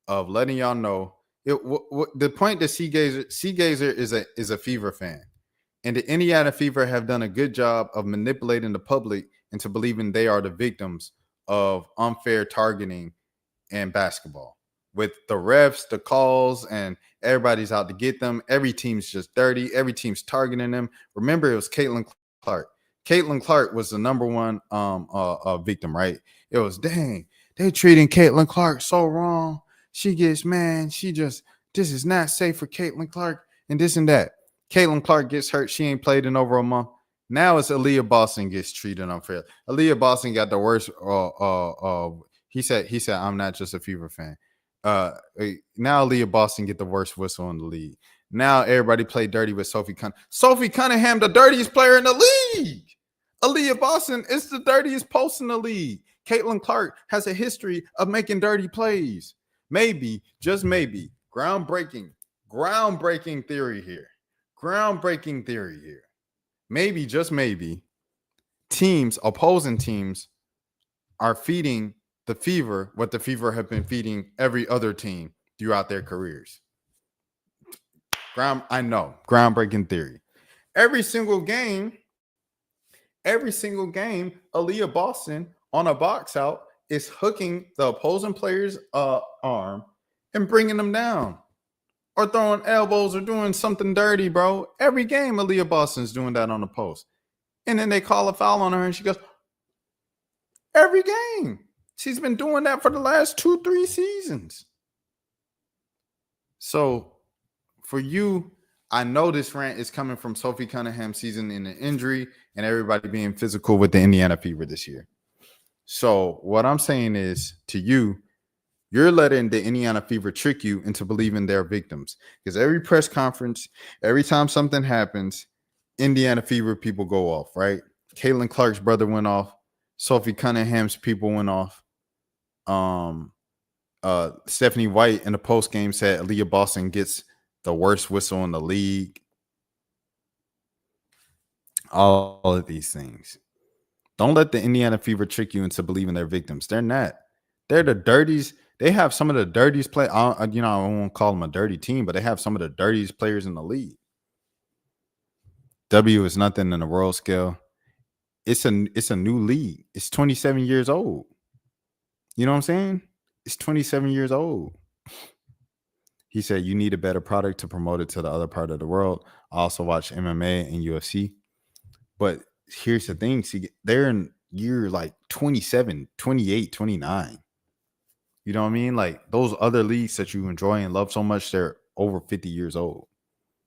of letting y'all know the point that Seagazer is a Fever fan. And the Indiana Fever have done a good job of manipulating the public into believing they are the victims of unfair targeting in basketball. with the refs, the calls, and everybody's out to get them. Every team's just dirty. Every team's targeting them. Remember, it was Caitlin Clark. Caitlin Clark was the number one victim, right? It was, dang, they treating Caitlin Clark so wrong. She gets mad. This is not safe for Caitlin Clark and this and that. Caitlin Clark gets hurt. She ain't played in over a month. Now it's Aaliyah Boston gets treated unfairly. Aaliyah Boston got the worst. He said, I'm not just a Fever fan. Now Aaliyah Boston get the worst whistle in the league. Now everybody play dirty with Sophie Cunningham. Sophie Cunningham, the dirtiest player in the league. Aaliyah Boston is the dirtiest post in the league. Caitlin Clark has a history of making dirty plays. Maybe, just maybe, groundbreaking theory here. Groundbreaking theory here. Maybe, just maybe, opposing teams are feeding the Fever what the Fever have been feeding every other team throughout their careers. Groundbreaking theory. Every single game, Aaliyah Boston on a box out is hooking the opposing player's arm and bringing them down, or throwing elbows or doing something dirty, bro. Every game, Aaliyah Boston's doing that on the post. And then they call a foul on her and she goes, every game. She's been doing that for the last 2-3 seasons. So for you, I know this rant is coming from Sophie Cunningham season in an injury and everybody being physical with the Indiana Fever this year. So what I'm saying is, to you, you're letting the Indiana Fever trick you into believing they're victims. Because every press conference, every time something happens, Indiana Fever people go off, right? Caitlin Clark's brother went off. Sophie Cunningham's people went off. Stephanie White in the post game said Aaliyah Boston gets the worst whistle in the league. All of these things. Don't let the Indiana Fever trick you into believing they're victims. They're not. They're the dirties. They have some of the dirtiest play. I won't call them a dirty team, but they have some of the dirtiest players in the league. W is nothing in the world scale. It's a new league. It's 27 years old. You know what I'm saying? It's 27 years old. He said you need a better product to promote it to the other part of the world. I also watch MMA and UFC. But here's the thing. See, they're in year like 27, 28, 29. You know what I mean? Like those other leagues that you enjoy and love so much, they're over 50 years old.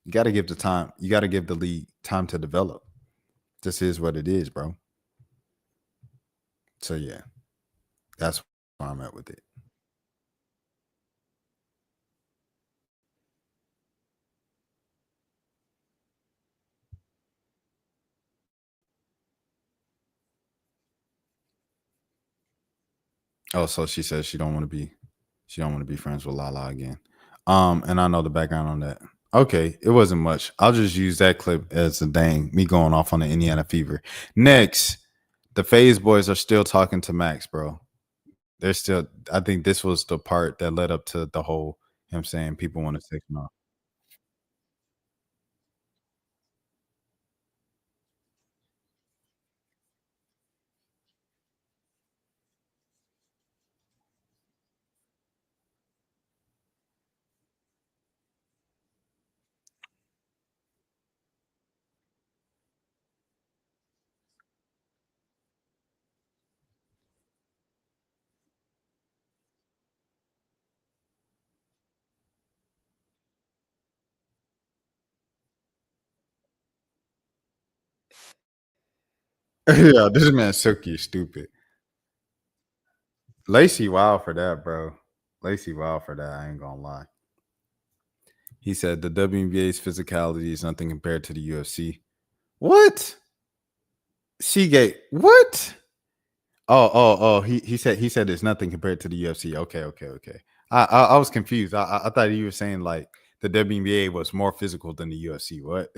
You got to give the time. You got to give the league time to develop. This is what it is, bro. So, yeah, that's where I'm at with it. Oh, so she says she don't want to be friends with Lala again. And I know the background on that. Okay, it wasn't much. I'll just use that clip as me going off on the Indiana Fever. Next, the FaZe boys are still talking to Max, bro. They're still. I think this was the part that led up to the whole him saying people want to take him off. Yeah, this man Silky is stupid. Lacey wild for that, bro. Lacey wild for that. I ain't gonna lie. He said the WNBA's physicality is nothing compared to the UFC. What? Seagate? What? Oh. He said there's nothing compared to the UFC. Okay. I was confused. I thought you were saying like the WNBA was more physical than the UFC. What?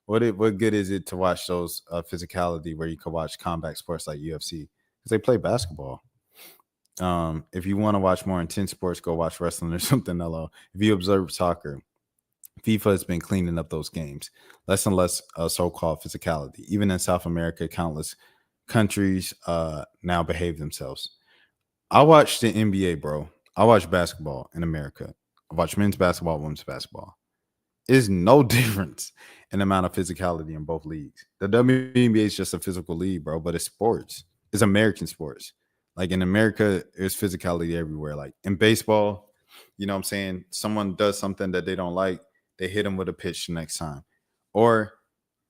What good is it to watch those physicality where you could watch combat sports like UFC? Because they play basketball. If you want to watch more intense sports, go watch wrestling or something. If you observe soccer, FIFA has been cleaning up those games. Less and less so-called physicality. Even in South America, countless countries now behave themselves. I watch the NBA, bro. I watch basketball in America. I watch men's basketball, women's basketball. There's no difference in the amount of physicality in both leagues. The WNBA is just a physical league, bro, but it's sports. It's American sports. Like in America, there's physicality everywhere. Like in baseball, you know what I'm saying? Someone does something that they don't like, they hit them with a pitch the next time. Or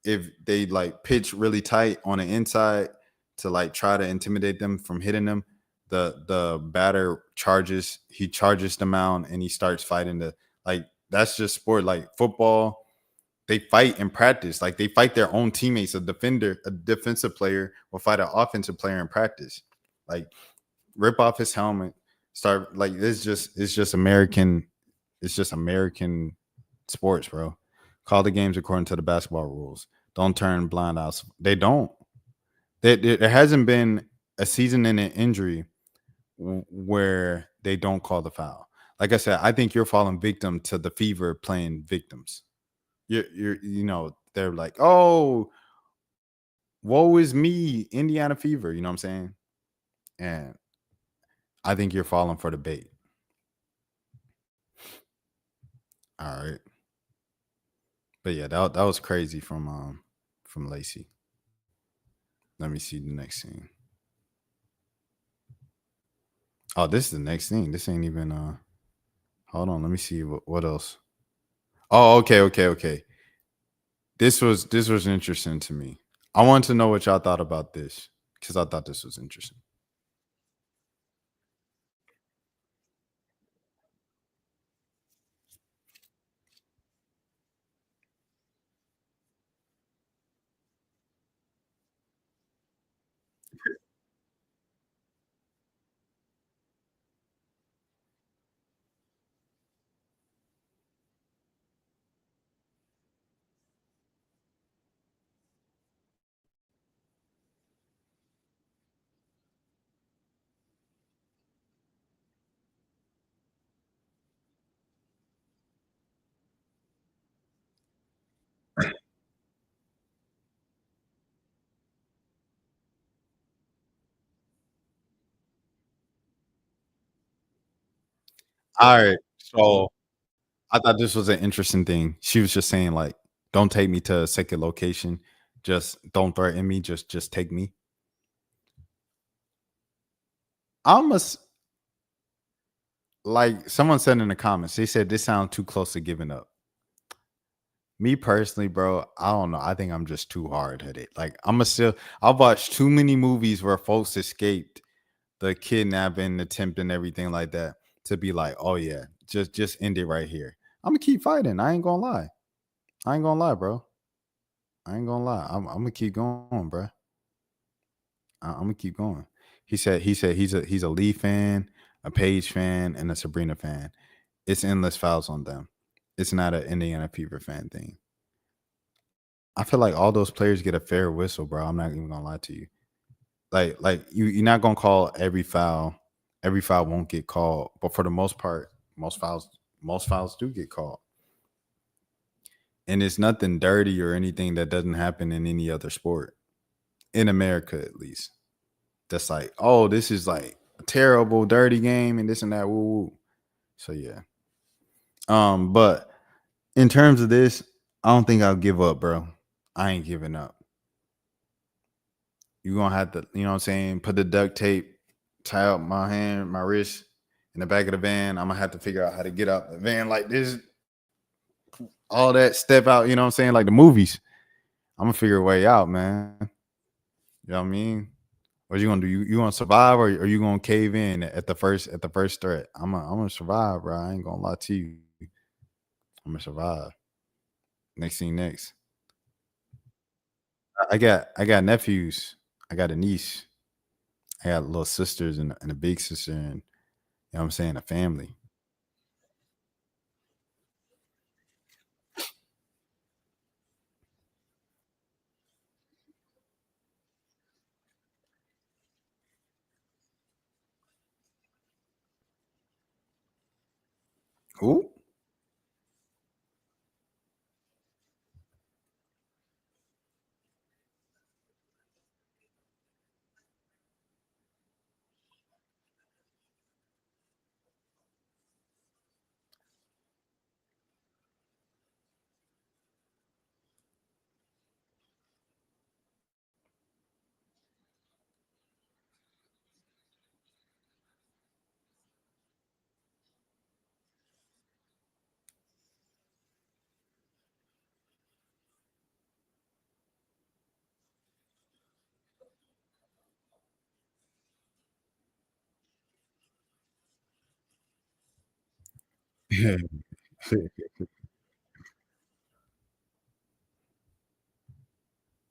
if they like pitch really tight on the inside to like try to intimidate them from hitting them, the batter charges the mound and he starts fighting the like that's just sport. Like football, they fight in practice. Like they fight their own teammates. A defensive player will fight an offensive player in practice. Like rip off his helmet, start like it's just American. It's just American sports, bro. Call the games according to the basketball rules. Don't turn blind eyes. They don't. There hasn't been a season-ending injury where they don't call the foul. Like I said, I think you're falling victim to the Fever playing victims. They're like, oh, woe is me, Indiana Fever. You know what I'm saying? And I think you're falling for the bait. All right. But yeah, that was crazy from Lacey. Let me see the next scene. Oh, this is the next thing. This ain't even hold on, let me see what else. Oh, okay. This was interesting to me. I want to know what y'all thought about this because I thought this was interesting. All right. So I thought this was an interesting thing. She was just saying, like, don't take me to a second location. Just don't threaten me. Just take me. Almost like someone said in the comments, they said this sounds too close to giving up. Me personally, bro, I don't know. I think I'm just too hard headed. Like I've watched too many movies where folks escaped the kidnapping attempt and everything like that to be like, oh yeah, just end it right here. I'm gonna keep fighting. I ain't gonna lie. I ain't gonna lie, bro. I ain't gonna lie. I'm gonna keep going, bro. I'm gonna keep going. He said he's a Lee fan, a Paige fan, and a Sabrina fan. It's endless fouls on them. It's not an Indiana Fever fan thing. I feel like all those players get a fair whistle, bro. I'm not even gonna lie to you. Like you're not gonna call every foul. Every foul won't get called, but for the most part, most fouls do get called. And it's nothing dirty or anything that doesn't happen in any other sport. In America, at least. That's like, oh, this is like a terrible, dirty game, and this and that. Woo woo. So yeah. But in terms of this, I don't think I'll give up, bro. I ain't giving up. You're gonna have to, you know what I'm saying, put the duct tape, tie up my hand, my wrist in the back of the van. I'm gonna have to figure out how to get out the van like this. All that step out, you know what I'm saying? Like the movies. I'm gonna figure a way out, man. You know what I mean? What you gonna do? You gonna survive or are you gonna cave in at the first threat? I'm gonna survive, bro. I ain't gonna lie to you. I'm gonna survive. Next thing next. I got nephews. I got a niece. I got little sisters and a big sister, and you know what I'm saying, a family. Who?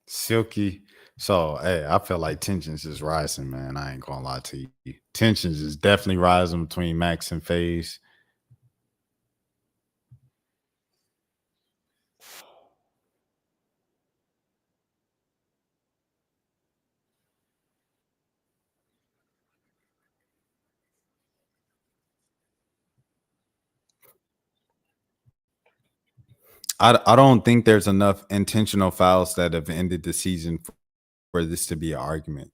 Silky. So, hey, I feel like tensions is rising, man. I ain't gonna lie to you. Tensions is definitely rising between Max and FaZe. I don't think there's enough intentional fouls that have ended the season for this to be an argument.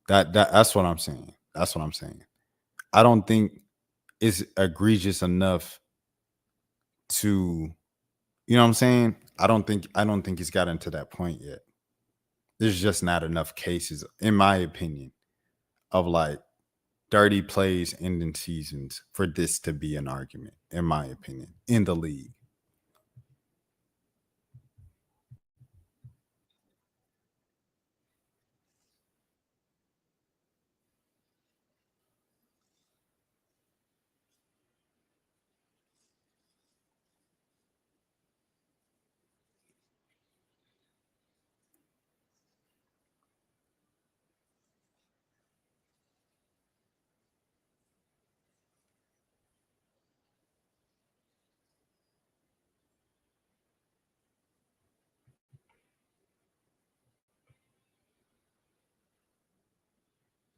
That's what I'm saying. That's what I'm saying. I don't think it's egregious enough to, you know what I'm saying? I don't think it's gotten to that point yet. There's just not enough cases, in my opinion, of like dirty plays ending seasons for this to be an argument, in my opinion, in the league.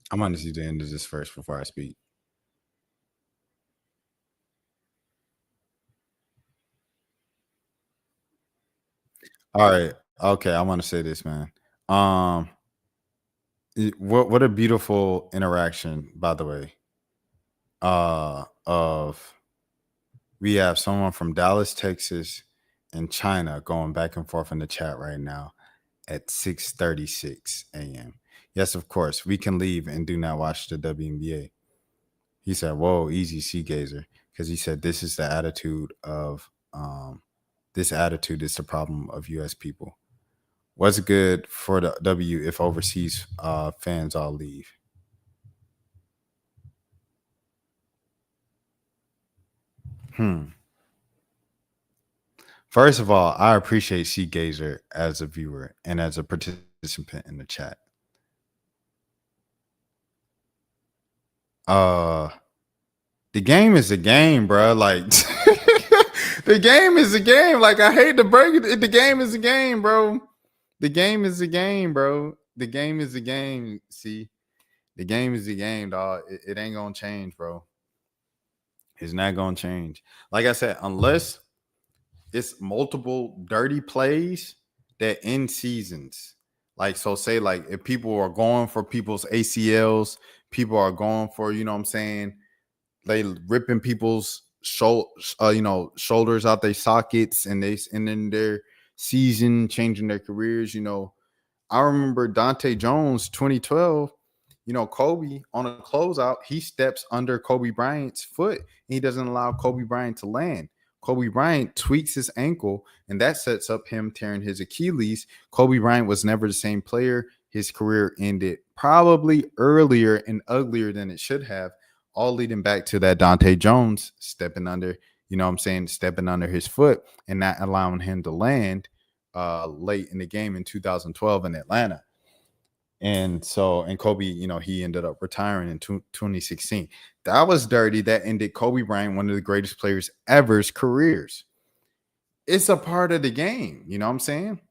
I'm going to see the end of this first before I speak. All right. Okay, I want to say this, man. What a beautiful interaction, by the way. Of we have someone from Dallas, Texas, and China going back and forth in the chat right now at 6:36 a.m. Yes, of course, we can leave and do not watch the WNBA. He said, "Whoa, easy, sea gazer," because he said this is the attitude of this attitude is the problem of U.S. people. What's good for the W if overseas fans all leave? First of all, I appreciate Sea Gazer as a viewer and as a participant in the chat. The game is a game, bro. Like the game is a game. Like I hate to break it. The game is a game, bro. The game is a game, bro. The game is a game. See, the game is a game, dog. It ain't gonna change, bro. It's not gonna change. Like I said, unless it's multiple dirty plays that end seasons. Like, so say like if people are going for people's ACLs, people are going for, you know what I'm saying, they ripping people's shoulders out their sockets and they ending their season, changing their careers. I remember Dante Jones 2012. Kobe on a closeout, he steps under Kobe Bryant's foot. He doesn't allow Kobe Bryant to land. Kobe Bryant tweaks his ankle, and that sets up him tearing his Achilles. Kobe Bryant was never the same player. His career ended probably earlier and uglier than it should have, all leading back to that Dante Jones stepping under, stepping under his foot and not allowing him to land late in the game in 2012 in Atlanta. And Kobe, he ended up retiring in 2016. That was dirty. That ended Kobe Bryant, one of the greatest players ever's careers. It's a part of the game. You know what I'm saying?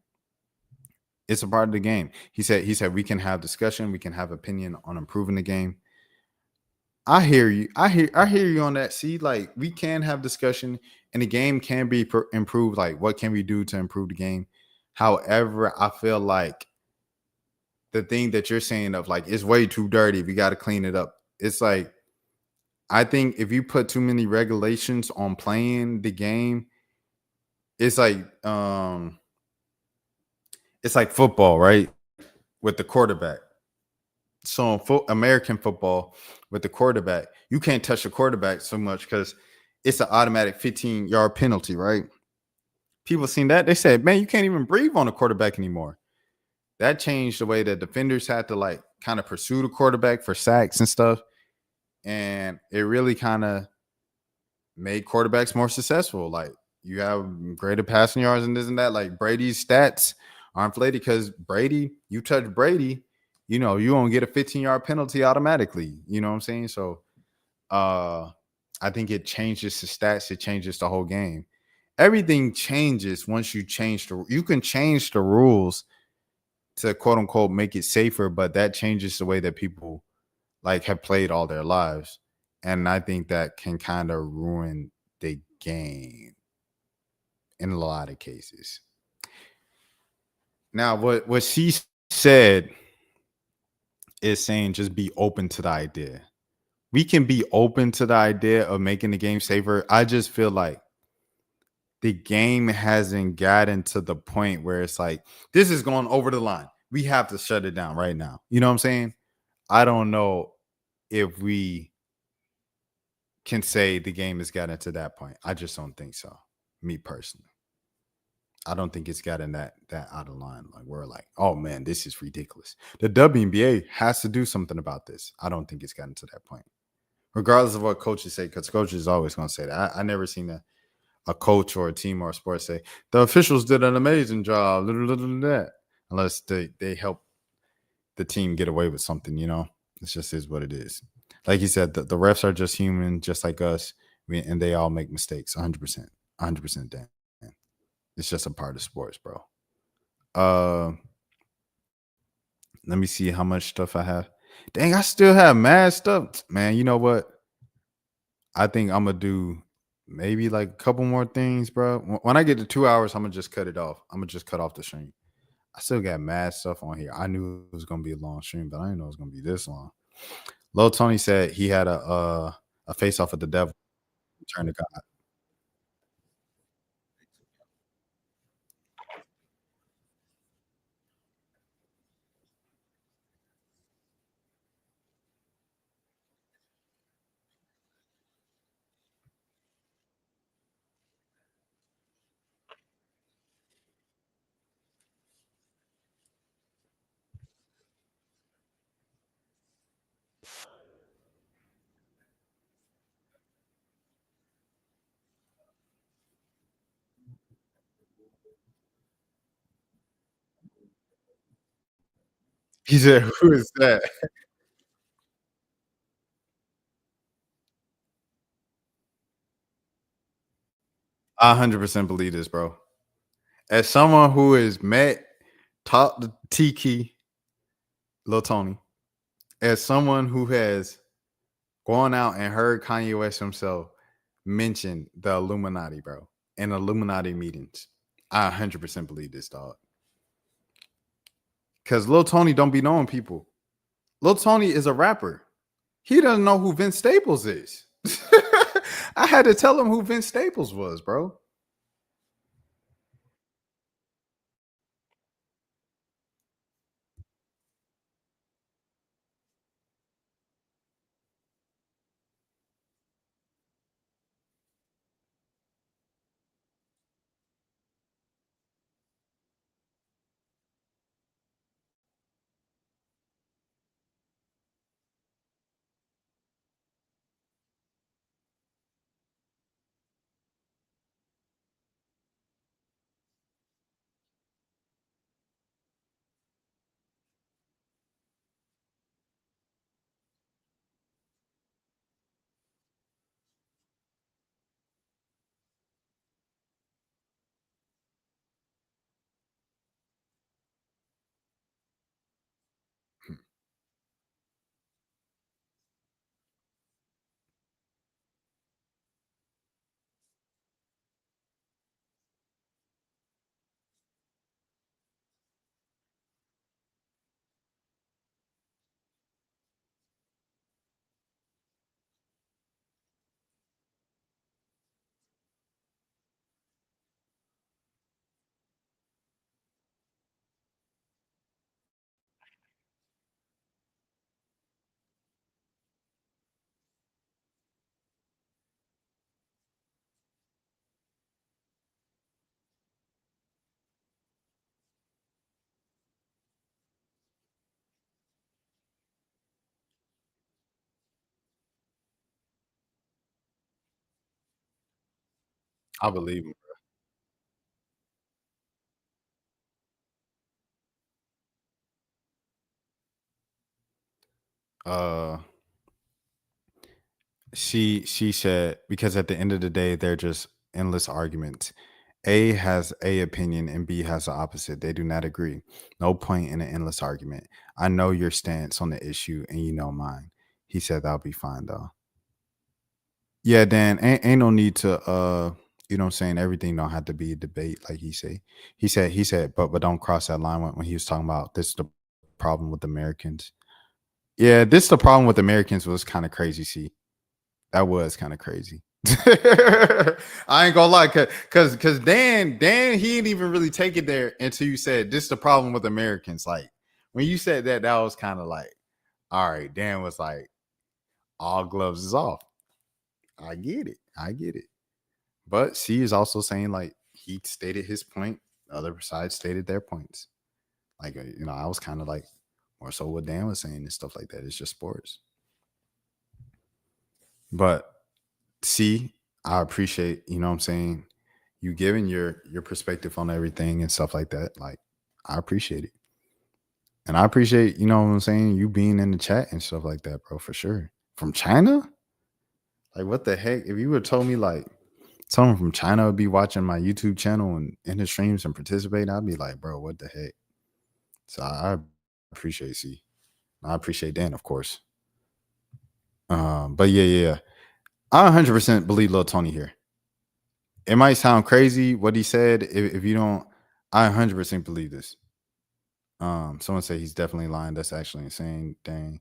It's a part of the game. He said we can have discussion, we can have opinion on improving the game. I hear you. I hear you on that. See, like we can have discussion and the game can be improved. Like, what can we do to improve the game? However, I feel like the thing that you're saying of like it's way too dirty, we got to clean it up. It's like I think if you put too many regulations on playing the game, it's like football, right? With the quarterback. So in American football with the quarterback, you can't touch the quarterback so much because it's an automatic 15-yard penalty, right? People seen that, they said, man, you can't even breathe on a quarterback anymore. That changed the way that defenders had to like kind of pursue the quarterback for sacks and stuff. And it really kind of made quarterbacks more successful. Like you have greater passing yards and this and that. Like Brady's stats are inflated because Brady, you touch Brady, you know, you won't get a 15-yard penalty automatically. You know what I'm saying? So I think it changes the stats, it changes the whole game. Everything changes once you change you can change the rules to quote unquote make it safer, but that changes the way that people like have played all their lives. And I think that can kind of ruin the game in a lot of cases. Now, what she said is saying just be open to the idea. We can be open to the idea of making the game safer. I just feel like the game hasn't gotten to the point where it's like, this is going over the line. We have to shut it down right now. You know what I'm saying? I don't know if we can say the game has gotten to that point. I just don't think so. Me personally. I don't think it's gotten that out of line. Like we're like, oh man, this is ridiculous. The WNBA has to do something about this. I don't think it's gotten to that point. Regardless of what coaches say, because coaches are always going to say that. I never seen a coach or a team or a sport say, the officials did an amazing job, unless they help the team get away with something, you know? It just is what it is. Like you said, the refs are just human, just like us, and they all make mistakes, 100%. 100% damn. It's just a part of sports, bro. Let me see how much stuff I have. Dang, I still have mad stuff. Man, you know what? I think I'm going to do maybe like a couple more things, bro. When I get to 2 hours, I'm going to just cut it off. I'm going to just cut off the stream. I still got mad stuff on here. I knew it was going to be a long stream, but I didn't know it was going to be this long. Lil Tony said he had a face off with the devil. Turn to God. He said, who is that? I 100% believe this, bro. As someone who has met, talked to Tiki, Lil Tony, as someone who has gone out and heard Kanye West himself mention the Illuminati, bro, in Illuminati meetings, I 100% believe this, dog. Because Lil Tony don't be knowing people. Lil Tony is a rapper. He doesn't know who Vince Staples is. I had to tell him who Vince Staples was, bro. I believe him. Uh, she said because at the end of the day, they're just endless arguments. A has A opinion and B has the opposite. They do not agree. No point in an endless argument. I know your stance on the issue and you know mine. He said that'll be fine though. Yeah, Dan, ain't no need to you know what I'm saying, everything don't have to be a debate like he say. He said, but don't cross that line when he was talking about this is the problem with Americans. Yeah, this the problem with Americans was kind of crazy, see. That was kind of crazy. I ain't gonna lie, cause Dan, he didn't even really take it there until you said this the problem with Americans. Like when you said that, that was kind of like, all right, Dan was like, all gloves is off. I get it. But C is also saying like he stated his point, the other side stated their points. Like you know, I was kind of like more so what Dan was saying and stuff like that. It's just sports. But C, I appreciate, you know what I'm saying, you giving your perspective on everything and stuff like that. Like I appreciate it. And I appreciate, you know what I'm saying, you being in the chat and stuff like that, bro, for sure. From China? Like what the heck? If you would have told me like someone from China would be watching my YouTube channel and in the streams and participate, I'd be like, bro, what the heck? So I appreciate C. I appreciate Dan, of course. But yeah. I 100% believe Lil Tony here. It might sound crazy what he said. If you don't, I 100% believe this. Someone say he's definitely lying. That's actually insane. Dang.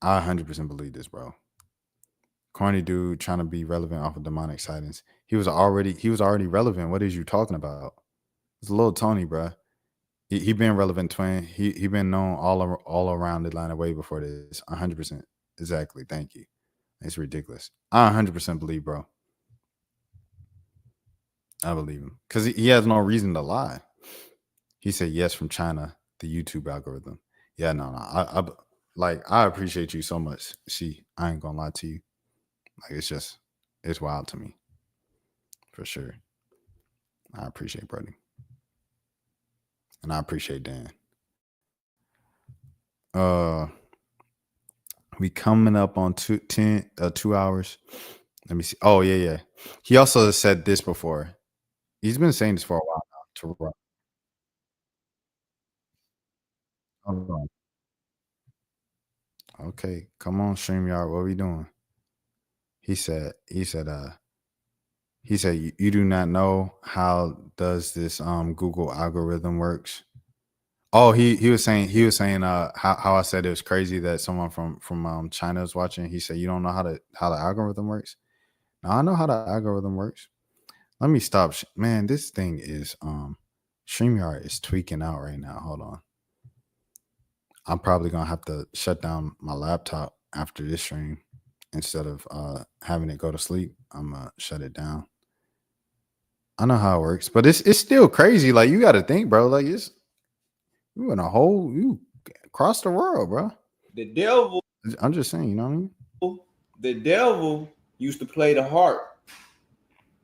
I 100% believe this, bro. Corny dude trying to be relevant off of demonic sightings. He was already relevant. What is you talking about? It's Lil Tony, bro. He been relevant, twin. He been known all around Atlanta way before this. 100%. Exactly. Thank you. It's ridiculous. I 100% believe, bro. I believe him because he has no reason to lie. He said yes from China, the YouTube algorithm. Yeah, no. I appreciate you so much. See, I ain't gonna lie to you. Like it's wild to me, for sure. I appreciate Brody, and I appreciate Dan. We coming up on 2 hours. Let me see. Oh yeah. He also said this before. He's been saying this for a while now. To run. Hold on. Okay, come on, StreamYard. What are we doing? He said, you do not know how does this Google algorithm works. Oh, he was saying how I said it was crazy that someone from China is watching. He said you don't know how the algorithm works. Now I know how the algorithm works. Let me stop. Man, this thing is StreamYard is tweaking out right now. Hold on. I'm probably gonna have to shut down my laptop after this stream instead of having it go to sleep. I'm gonna shut it down. I know how it works, but it's still crazy. Like you got to think, bro. Like you across the world, bro. The devil. I'm just saying, you know what I mean? The devil used to play the harp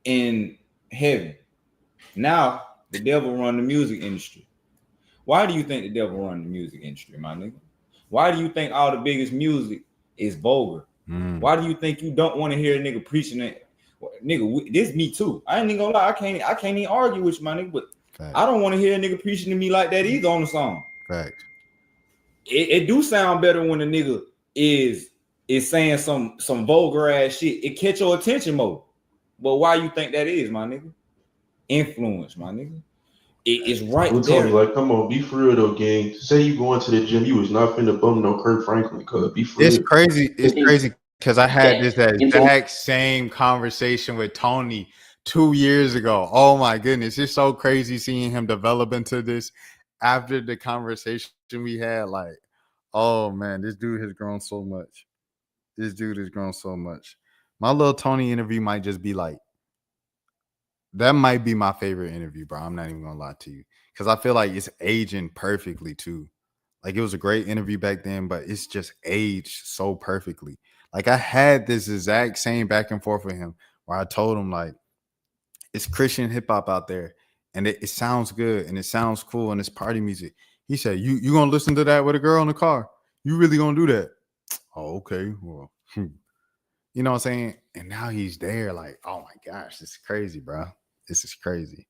in heaven. Now the devil run the music industry. Why do you think the devil run the music industry, my nigga? Why do you think all the biggest music is vulgar? Why do you think you don't want to hear a nigga preaching it? Nigga, this me too. I ain't even gonna lie. I can't even argue with you, my nigga. But fact. I don't want to hear a nigga preaching to me like that either on the song. Fact. It do sound better when a nigga is saying some vulgar ass shit. It catch your attention more. But why you think that is, my nigga? Influence, my nigga. It's right I'm there. telling you, like, come on, be for real though, gang. Say you going to the gym, you was not finna bum no Kirk Franklin, cuz be for It's real. crazy. It's crazy because I had this exact same conversation with Tony 2 years ago. Oh my goodness, it's so crazy seeing him develop into this after the conversation we had. Like, oh man, this dude has grown so much. My little Tony interview might just be like, that might be my favorite interview, bro. I'm not even gonna lie to you because I feel like it's aging perfectly too. Like it was a great interview back then, but it's just aged so perfectly. Like I had this exact same back and forth with him where I told him like, it's Christian hip hop out there, and it sounds good and it sounds cool and it's party music. He said, you gonna listen to that with a girl in the car? You really gonna do that? Oh, okay. Well, you know what I'm saying? And now he's there, like, oh my gosh, this is crazy, bro. This is crazy.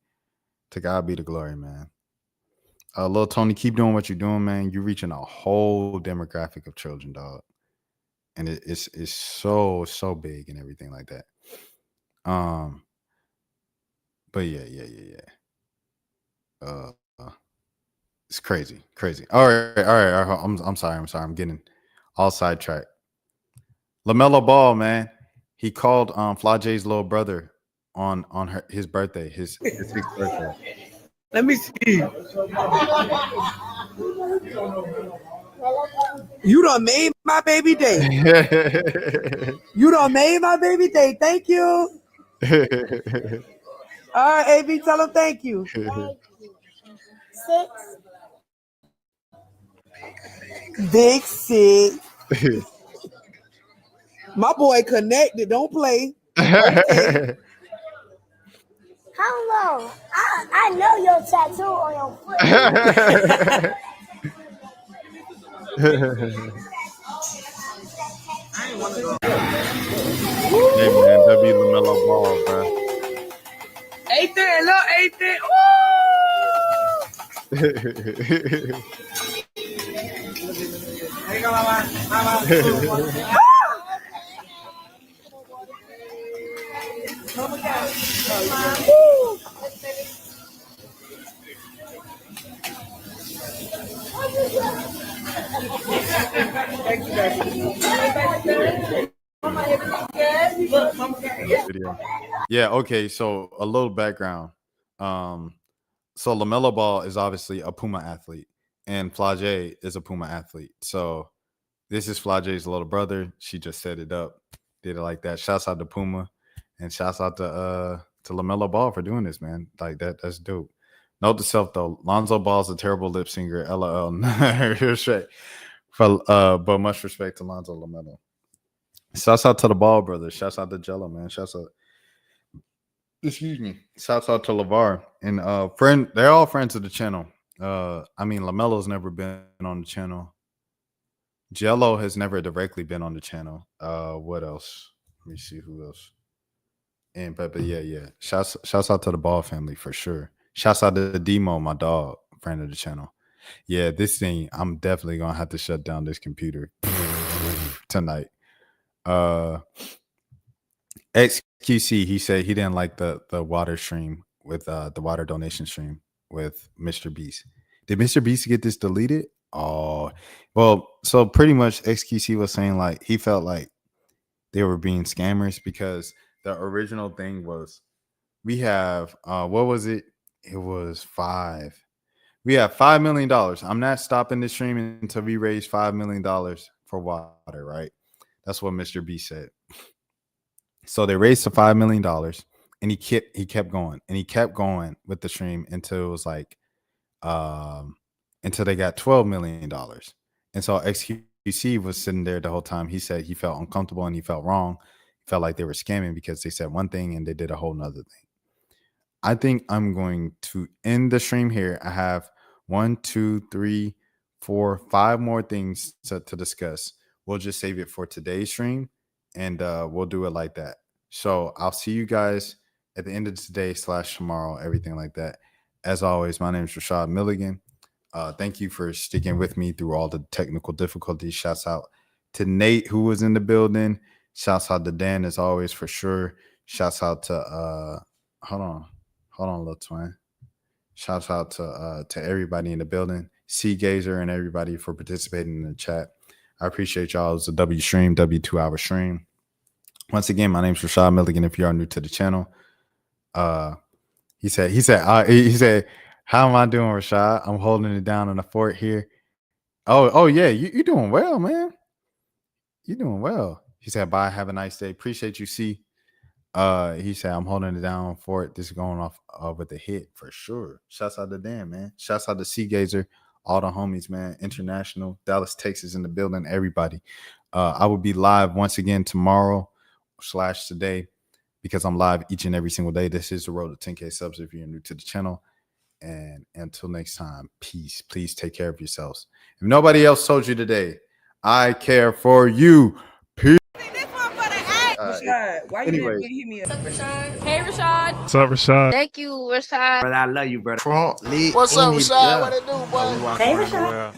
To God be the glory, man. Little Tony, keep doing what you're doing, man. You're reaching a whole demographic of children, dog. And it's so big and everything like that. But yeah. It's crazy. All right. I'm sorry. I'm getting all sidetracked. LaMelo Ball, man. He called Flajay's little brother on his birthday, his 6th birthday. Let me see. You done made my baby day. You done made my baby day. Thank you. All right, AB, tell him thank you. 6. Big 6. My boy connected. Don't play. Okay. How long? I know your tattoo on your foot. Hey man, W LaMelo Ball, bro. 8 there, look, 8 there. Video. Yeah, okay, so a little background. So LaMelo Ball is obviously a Puma athlete, and Flajay is a Puma athlete. So this is Flajay's little brother. She just set it up, did it like that. Shouts out to Puma, and shouts out to LaMelo Ball for doing this, man. Like that's dope. Note to self though, Lonzo Ball's a terrible lip singer. LOL. But much respect to Lonzo LaMelo. Shouts out to the Ball brothers. Shouts out to Jello, man. Shouts out. Excuse me. Shouts out to LeVar and friend. They're all friends of the channel. I mean, LaMelo's never been on the channel. Jello has never directly been on the channel. What else? Let me see who else. And but yeah. Shouts out to the Ball family for sure. Shouts out to Demo, my dog, friend of the channel. Yeah, this thing, I'm definitely gonna have to shut down this computer tonight. XQC, he said he didn't like the water stream with the water donation stream with Mr. Beast. Did Mr. Beast get this deleted? Oh, well, so pretty much XQC was saying like he felt like they were being scammers because the original thing was we have what was it? It was 5. We have $5 million. I'm not stopping the stream until we raise $5 million for water, right? That's what Mr. B said. So they raised the $5 million and he kept going and he kept going with the stream until it was like until they got $12 million. And so XQC was sitting there the whole time. He said he felt uncomfortable and he felt wrong. He felt like they were scamming because they said one thing and they did a whole nother thing. I think I'm going to end the stream here. I have 1, 2, 3, 4, 5 more things to discuss. We'll just save it for today's stream and we'll do it like that. So I'll see you guys at the end of today / tomorrow, everything like that. As always, my name is Rashad Milligan. Thank you for sticking with me through all the technical difficulties. Shouts out to Nate, who was in the building. Shouts out to Dan, as always, for sure. Shouts out to hold on, little twin. Shouts out to everybody in the building, C Gazer, and everybody for participating in the chat. I appreciate y'all. It was a W stream, W 2-hour stream. Once again, my name is Rashad Milligan. If you are new to the channel, he said, how am I doing, Rashad? I'm holding it down in the fort here. Oh yeah, you doing well, man. You doing well. He said, bye, have a nice day. Appreciate you, C. He said, I'm holding it down for it. This is going off with the hit for sure. Shouts out to Dan, man. Shouts out to C Gazer, all the homies, man. International, Dallas, Texas in the building, everybody. I will be live once again tomorrow / today because I'm live each and every single day. This is the road to 10K subs if you're new to the channel. And until next time, peace. Please take care of yourselves. If nobody else told you today, I care for you. Peace. Rashad, why you Anyways. didn't hit me up? Hey, Rashad. What's up, Rashad? Thank you, Rashad. Brother, I love you, brother. What's up, Rashad? What it do, boy? Hey, Rashad.